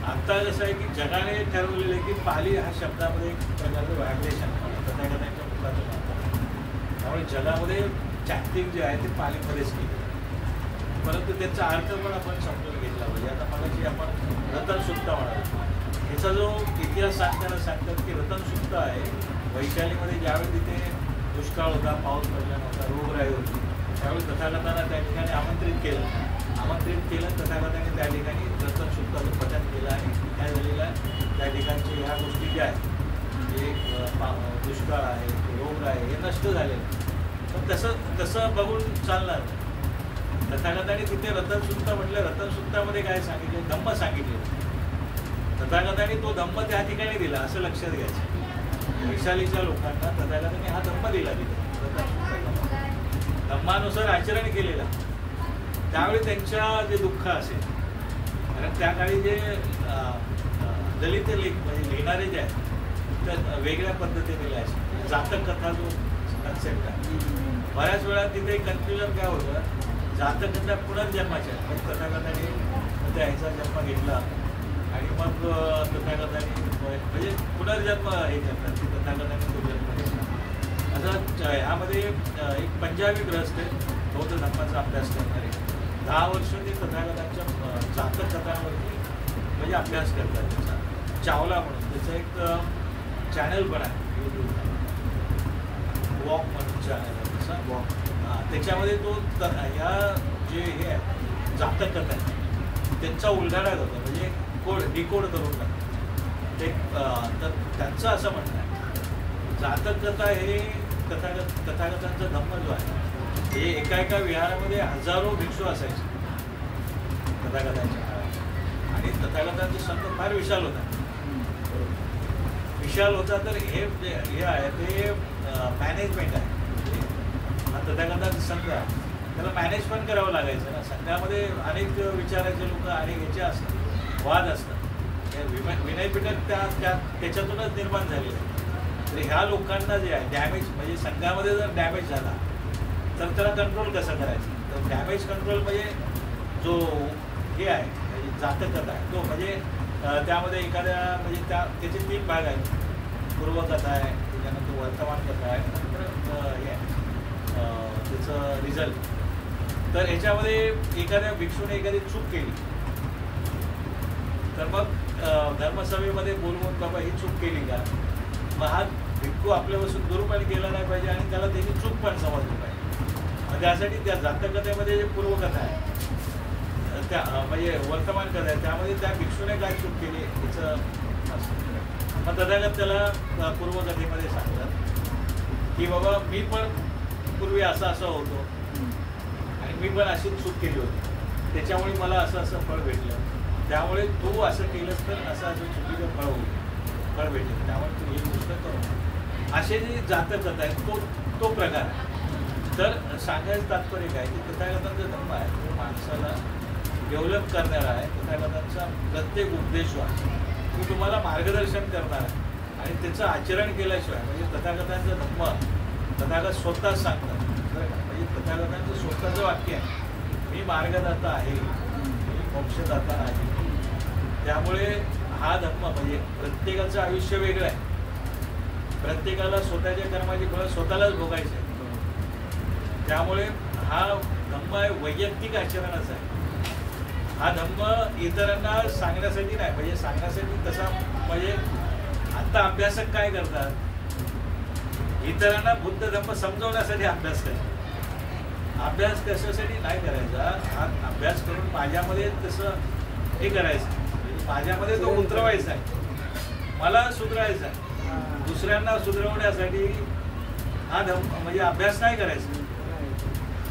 Speaker 1: आता कसं आहे की जगाने ठरवलेलं आहे की पाली हा शब्दामध्ये एक प्रकारचं व्हायब्रेशन तथागतांच्या मुखातून होतं. त्यामुळे जगामध्ये चॅटिंग जे आहे ते पालीमध्येच केली, परंतु त्याचा अर्थ पण आपण समजून घेतला पाहिजे. आता मगाशी आपण रतनसुत्ता म्हणालो, ह्याचा जो इतिहास सांगताना सांगतात की रतनसुत्ता आहे वैशालीमध्ये ज्यावेळी तिथे दुष्काळ होता, पाऊस पडला नव्हता, रोगराई होती, त्यावेळी तथागतांना त्या ठिकाणी आमंत्रित केलं तथागतांनी त्या ठिकाणी रतनसुत्ताचं पठण केलं आणि काय झालेलं आहे त्या ठिकाणच्या ह्या गोष्टी ज्या आहेत जे दुष्काळ आहे, रोग आहे हे नष्ट झालेलं. पण तसं बघून चालणार. तथागतांनी तिथे रतनसुत्ता म्हटलं, रतनसुत्तामध्ये काय सांगितले, धम्म सांगितले. तथागतांनी तो धम्म त्या ठिकाणी दिला असं लक्षात घ्यायचं. वैशालीच्या लोकांना तथागतांनी हा धम्म दिला तिथे, धम्मानुसार आचरण केलेलं. त्यावेळी त्यांच्या जे दुःख असेल, कारण त्या काळी जे दलित म्हणजे लिहिणारे जे आहेत तर वेगळ्या पद्धतीने लिहायचे. जातक कथा जो कन्सेप्ट आहे बऱ्याच वेळा तिथे कन्फ्युजन काय होतं, जातक कथा पुनर्जन्माच्या तथागतांनी ह्याचा जन्म घेतला आणि मग तथागतांनी म्हणजे पुनर्जन्म हे करतात की तथागतांनी तो जन्म घेतला. असं ह्यामध्ये एक पंजाबी ग्रस्त आहे बौद्ध धर्माचा अभ्यास करणारे 10 वर्ष ते तथागतांच्या जातक कथांवरती म्हणजे अभ्यास करतात. त्याचा चावला म्हणून त्याचं एक चॅनल पण आहे यूट्यूबला, वॉक म्हणून चॅनल आहे तसा वॉक. त्याच्यामध्ये तो ह्या जे हे आहे जातक कथा त्यांचा उलगडा होता, म्हणजे डिकोड करून टाकतो ते. तर त्यांचं असं म्हणणं आहे जातककथा हे तथागतांचा धम्म जो आहे, हे एका विहारामध्ये हजारो भिक्षू असायचे तथागतांच्या काळात. आणि तथागतांचा संघ फार विशाल होता. तर हे आहे ते मॅनेजमेंट आहे. हा तथागतांचा संघ आहे, त्याला मॅनेज पण करावं लागायचं ना. संघामध्ये अनेक विचाराचे लोक, अनेक ह्याचे असतात, वाद असतात. विनयपीठक त्याच्यातूनच निर्माण झालेलं आहे. तर ह्या लोकांना जे आहे डॅमेज, म्हणजे संघामध्ये जर डॅमेज झाला तर त्याला कंट्रोल कसं करायचं. तर डॅमेज कंट्रोल म्हणजे जो हे आहे म्हणजे जातकथा आहे तो, म्हणजे त्यामध्ये एखाद्या म्हणजे त्याचे 3 भाग आहेत. पूर्वकथा आहे, त्याच्यानंतर वर्तमान कथा आहे, नंतर हे आहे त्याचं रिझल्ट. तर ह्याच्यामध्ये एखाद्या भिक्षूने एखादी चूक केली तर मग धर्मसभेमध्ये बोलवून बाबा ही चूक केली का, मग हा भिक्खू आपल्यापासून दुरुपयोग केला नाही पाहिजे आणि त्याला त्याची चूक पण समजली पाहिजे. त्यासाठी त्या जातकथेमध्ये जे पूर्वकथा आहे त्या म्हणजे वर्तमान कथा आहे, त्यामध्ये त्या भिक्षूने काय चूक केली याचं असतं. मग तथागत त्याला पूर्वकथेमध्ये सांगतात की बाबा मी पण पूर्वी असं होतो आणि मी पण अशीच चूक केली होती, त्याच्यामुळे मला असं फळ भेटलं, त्यामुळे तू असं केलंस तर असं चुकीचं फळ भेटेल, त्यामुळे तू ही गोष्ट करू. असे जे जातकथा आहे तो प्रकार आहे. तर सांगायचं तात्पर्य काय की तथागतांचा धर्म आहे तो माणसाला डेव्हलप करणारा आहे. तथागतांचा प्रत्येक उपदेश तो तुम्हाला मार्गदर्शन करणार आहे आणि त्याचं आचरण केल्याशिवाय, म्हणजे तथागतांचा धर्म तथागत स्वतःच सांगतात. म्हणजे तथागतांचं स्वतःचं वाक्य आहे, मी मार्गदाता आहे, मी मोक्षदाता आहे. त्यामुळे हा धर्म म्हणजे प्रत्येकाचं आयुष्य वेगळं आहे. प्रत्येकाला स्वतःच्या कर्माची फळं स्वतःलाच भोगायचं आहे. त्यामुळे हा धम्म आहे वैयक्तिक आचरणाचा आहे. हा धम्म इतरांना सांगण्यासाठी नाही, म्हणजे सांगण्यासाठी तसा म्हणजे आता अभ्यासक काय करतात, इतरांना बुद्ध धम्म समजवण्यासाठी अभ्यास करतात. अभ्यास कशासाठी नाही करायचा, हा अभ्यास करून माझ्यामध्ये तसं हे करायचं, माझ्यामध्ये तो उतरवायचा आहे, मला सुधारायचा आहे. दुसऱ्यांना सुधारवण्यासाठी हा धम्म म्हणजे अभ्यास नाही करायचा.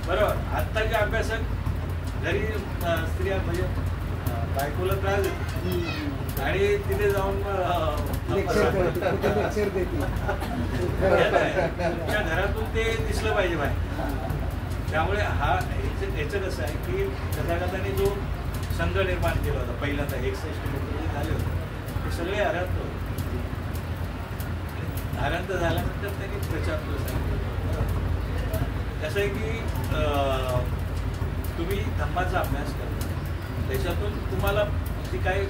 Speaker 1: बरोबर. आत्ताचे अभ्यासक घरी स्त्रिया म्हणजे बायकोला त्रास देते आणि तिथे जाऊन तुमच्या घरातून ते दिसलं पाहिजे बाहेर. त्यामुळे याचं कसं आहे की तथागतांनी जो संघ निर्माण केला होता पहिल्यांदा 61 लोक झाले होते, ते सगळे आरांत होते. आरांत झाल्यानंतर त्यांनी प्रचार केला. कसं आहे की तुम्ही धम्माचा अभ्यास करता, त्याच्यातून तुम्हाला जे काही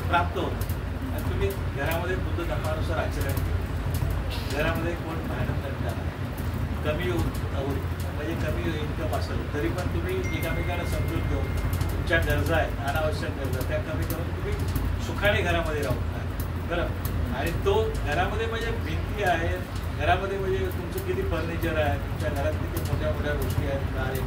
Speaker 1: प्राप्त होतं आणि तुम्ही घरामध्ये बुद्ध धम्मानुसार आचरण केलं. घरामध्ये कोण भांडण करता कमी म्हणजे कमी इन्कम असेल तरी पण तुम्ही एकामेकांना समजून घेऊन तुमच्या गरजा आहेत, अनावश्यक गरजा त्या कमी करून तुम्ही सुखाने घरामध्ये राहू शकता. बरं. आणि तो घरामध्ये म्हणजे भिंती आहेत, घरामध्ये म्हणजे तुमचं किती फर्निचर आहे, तुमच्या घरात किती मोठ्या मोठ्या गोष्टी आहेत, कार आहे,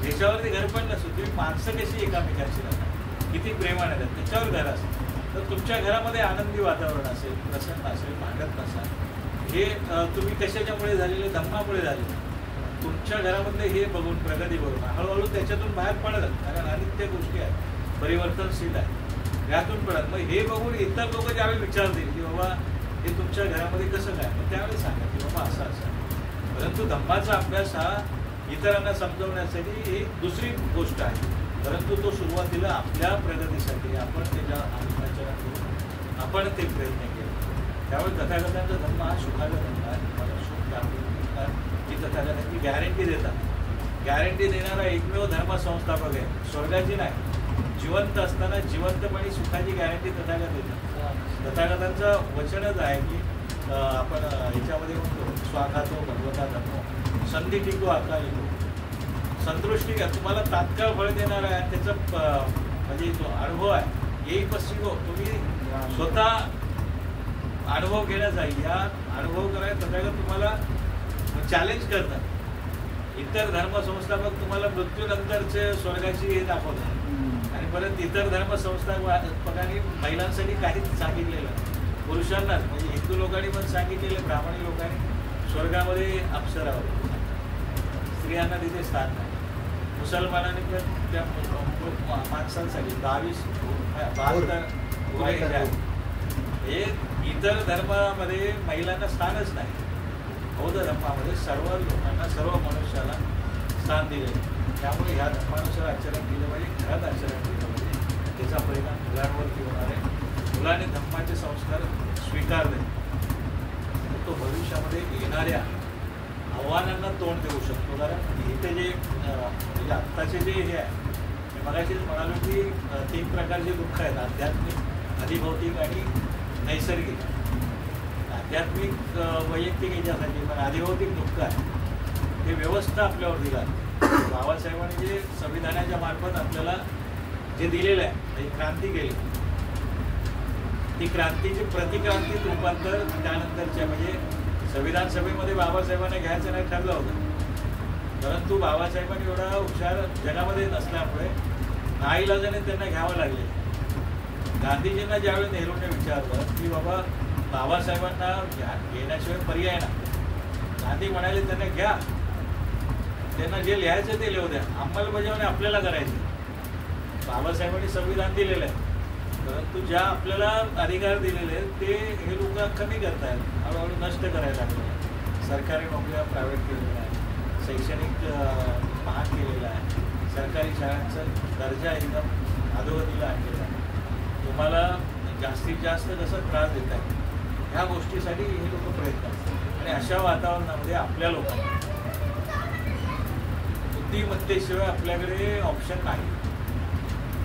Speaker 1: याच्यावरती घर पण नसतो. तुम्ही माणसं कशी एकामेकांची राहतात, किती प्रेमाने राहतात, त्याच्यावर घर असतं. तर तुमच्या घरामध्ये आनंदी वातावरण असेल, प्रसन्न असेल, भांडत नसाल, हे तुम्ही कशाच्यामुळे झालेले, धम्मामुळे झालेले. तुमच्या घरामधले हे बघून, प्रगती बघून हळूहळू त्याच्यातून बाहेर पडत, कारण अनित्य गोष्टी आहेत, परिवर्तनशील आहे, यातून पडत. मग हे बघून इतर लोक ज्यावेळी विचारतील की बाबा हे तुमच्या घरामध्ये कसं काय, मग त्यावेळी सांगा की बाबा असं असं. परंतु धम्माचा अभ्यास हा इतरांना समजवण्यासाठी ही दुसरी गोष्ट आहे, परंतु तो सुरुवातीला आपल्या प्रगतीसाठी आपण त्याच्या आचरण करून आपण ते प्रयत्न केले. त्यामुळे तथागतांचा धर्म हा सुखाचा धर्म आहे. तुम्हाला सुख प्राप्त ही तथागतांची गॅरंटी देतात. गॅरंटी देणारा एकमेव धर्मसंस्थापक आहे, स्वर्गाची नाही. जिवंत असताना जिवंतपणे सुखाची गॅरंटी तथागत देतात. तथागतांचं वचनच आहे की आपण ह्याच्यामध्ये म्हणतो स्वाखातो भगवता धर्म संधी टिको अकाली तो. संतुष्टी घ्या, तुम्हाला तात्काळ फळ देणार आहे, त्याचा म्हणजे जो अनुभव आहे येई पश्चिमो, तुम्ही स्वतः अनुभव घेण्याचा या अनुभव करायला तथागत तुम्हाला चॅलेंज करतात. इतर धर्मसंस्थापक तुम्हाला मृत्यूनंतरचे स्वर्गाची हे दाखवतात, आणि परत इतर धर्मसंस्थापकांनी महिलांसाठी काहीच सांगितलेलं नाही. पुरुषांनाच म्हणजे हिंदू लोकांनी पण सांगितलेलं, ब्राह्मणी लोकांनी स्वर्गामध्ये अप्सरावर, स्त्रियांना तिथे स्थान नाही. मुसलमानांनी पण त्या माणसांसाठी 22 हे इतर धर्मामध्ये महिलांना स्थानच नाही. बौद्ध धर्मामध्ये सर्व लोकांना, सर्व मनुष्याला स्थान दिले. त्यामुळे ह्या धर्मानुसार आचरण केलं पाहिजे, घरात आचरण केलं पाहिजे. त्याचा परिणाम मुलांवरती होणार आहे. मुलांनी धर्माचे संस्कार स्वीकारले तो भविष्यामध्ये येणाऱ्या आव्हानांना तोंड देऊ शकतो. कारण इथे जे म्हणजे आत्ताचे जे हे आहे, मी मगाशीच म्हणालो की 3 प्रकारचे दुःख आहेत, आध्यात्मिक, अधिभौतिक आणि नैसर्गिक. आध्यात्मिक वैयक्तिक याच्यासाठी, पण अधिभौतिक दुःख आहे ते व्यवस्था आपल्यावर दिला. बाबासाहेबांनी जे संविधानाच्या मार्फत आपल्याला जे दिलेलं आहे, क्रांती केली, ती क्रांतीची प्रतिक्रांतीत रूपांतर त्यानंतरच्या म्हणजे संविधान सभेमध्ये बाबासाहेबांना घ्यायचं नाही ठरलं होतं. परंतु बाबासाहेबांनी एवढा हुशार जगामध्ये नसल्यामुळे नाईलाजाने त्यांना घ्यावं लागले. गांधीजींना ज्यावेळी नेहरूने विचारलं की बाबा बाबासाहेबांना घेण्याशिवाय पर्याय ना, गांधी म्हणाले त्यांना घ्या, त्यांना जे लिहायचं ते लिहू द्या, अंमलबजावणी आपल्याला करायची. बाबासाहेबांनी संविधान दिलेलं आहे, परंतु ज्या आपल्याला अधिकार दिलेले आहेत ते हे लोक कमी करत आहेत, हळूहळू नष्ट करायला लागले. सरकारी नोकऱ्या प्रायव्हेट केलेल्या आहे, शैक्षणिक महाग केलेला आहे, सरकारी शाळांचा दर्जा एकदम अधोगतीला आणलेला आहे. तुम्हाला जास्तीत जास्त कसं त्रास देत आहे ह्या गोष्टीसाठी हे लोक प्रयत्न करतात. आणि अशा वातावरणामध्ये आपल्या लोकांना बुद्धिमत्तेशिवाय आपल्याकडे ऑप्शन नाही.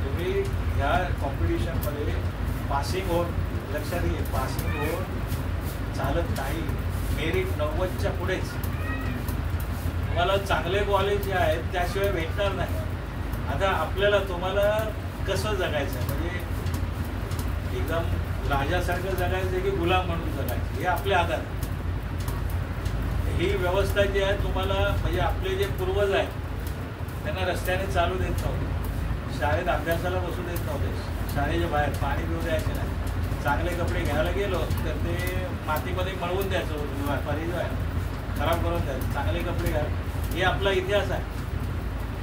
Speaker 1: तुम्ही ह्या कॉम्पिटिशनमध्ये पासिंग होऊन, लक्षात घे, पासिंग होऊन चालत नाही. मेरिट 90च्या पुढेच. तुम्हाला चांगले कॉलेज जे आहेत त्याशिवाय भेटणार नाही. आता आपल्याला तुम्हाला कसं जगायचं आहे, म्हणजे एकदम राजासारखं जगायचं की गुलाम म्हणून जगायचं, हे आपल्या हातात. ही व्यवस्था जी आहे तुम्हाला, म्हणजे आपले जे पूर्वज आहेत त्यांना रस्त्याने चालू देत नव्हते, शाळेत अभ्यासाला बसू देत नव्हते, शाळेच्या बाहेर पाणी पिऊ द्यायचे नाही, चांगले कपडे घ्यायला गेलो तर ते मातीमध्ये मळवून द्यायचं, व्यापारी जो आहे खराब करून द्यायचं, चांगले कपडे घ्या. हे आपला इतिहास आहे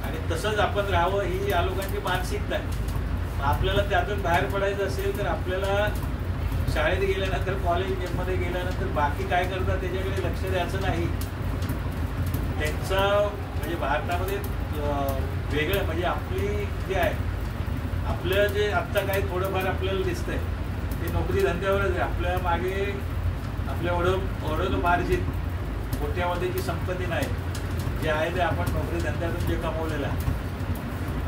Speaker 1: आणि तसंच आपण राहावं ही या लोकांची मानसिकता आहे. आपल्याला त्यातून बाहेर पडायचं असेल तर आपल्याला शाळेत गेल्यानंतर, कॉलेजमध्ये गेल्यानंतर बाकी काय करतात त्याच्याकडे लक्ष द्यायचं नाही. त्यांचा म्हणजे भारतामध्ये वेगळं, म्हणजे आपली जे आहे, आपलं जे आत्ता काही थोडंफार आपल्याला दिसतंय ते नोकरी धंद्यावरच आहे. आपल्या मागे आपल्या ओढवमार्जित कोट्यावधीची संपत्ती नाही, जे आहे ते आपण नोकरी धंद्यातून जे कमवलेलं आहे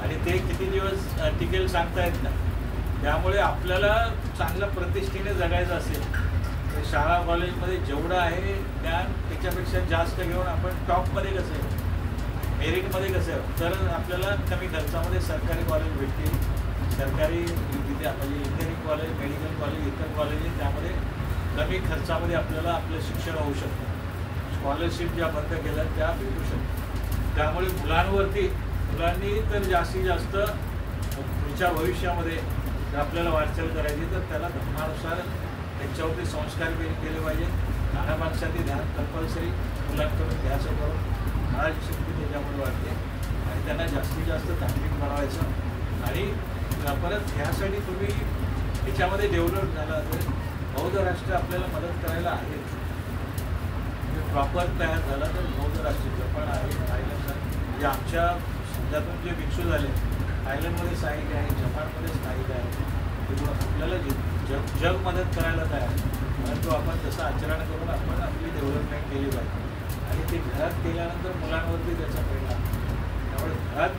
Speaker 1: आणि ते किती दिवस टिकेल सांगता येत नाही. त्यामुळे आपल्याला चांगल्या प्रतिष्ठेने जगायचं असेल तर शाळा कॉलेजमध्ये जेवढं आहे ज्ञान त्याच्यापेक्षा जास्त घेऊन आपण टॉपमध्ये कसं आहे, मेरिटमध्ये कसं आहे, तर आपल्याला कमी खर्चामध्ये सरकारी कॉलेज भेटतील, सरकारी विद्या म्हणजे इंजिनिअरिंग कॉलेज, मेडिकल कॉलेज, इतर कॉलेजेस, त्यामध्ये कमी खर्चामध्ये आपल्याला आपलं शिक्षण होऊ शकतं. स्कॉलरशिप ज्या बंद केल्या त्या भेटू शकतात. त्यामुळे मुलांनी तर जास्तीत जास्त पुढच्या भविष्यामध्ये जर आपल्याला वाटचाल करायची तर त्याला धर्मानुसार त्यांच्यावरती संस्कार केले पाहिजे. खाण्यापाण्यासाठी ध्यान कंपल्सरी मुलांकडून घ्यायचं करून मनाची शक्ती त्याच्यामुळे वाढते आणि त्यांना जास्तीत जास्त धार्मिक बनवायचं. आणि परत ह्यासाठी तुम्ही ह्याच्यामध्ये डेव्हलप झाला तर बौद्ध राष्ट्र आपल्याला मदत करायला आहे. प्रॉपर तयार झाला तर बौद्ध राष्ट्र जपान आहे, थायलंड आहे, म्हणजे आमच्या ज्यातून जे भिक्षू झाले थायलंडमध्ये स्थायिक आहे, जपानमध्ये स्थायिक आहे. आपल्याला जग मदत करायला तयार आहे, परंतु आपण तसं आचरण करून आपण आपली डेव्हलपमेंट केली पाहिजे आणि ते घरात केल्यानंतर मुलांवरती त्याचा परिणाम. त्यामुळे घरात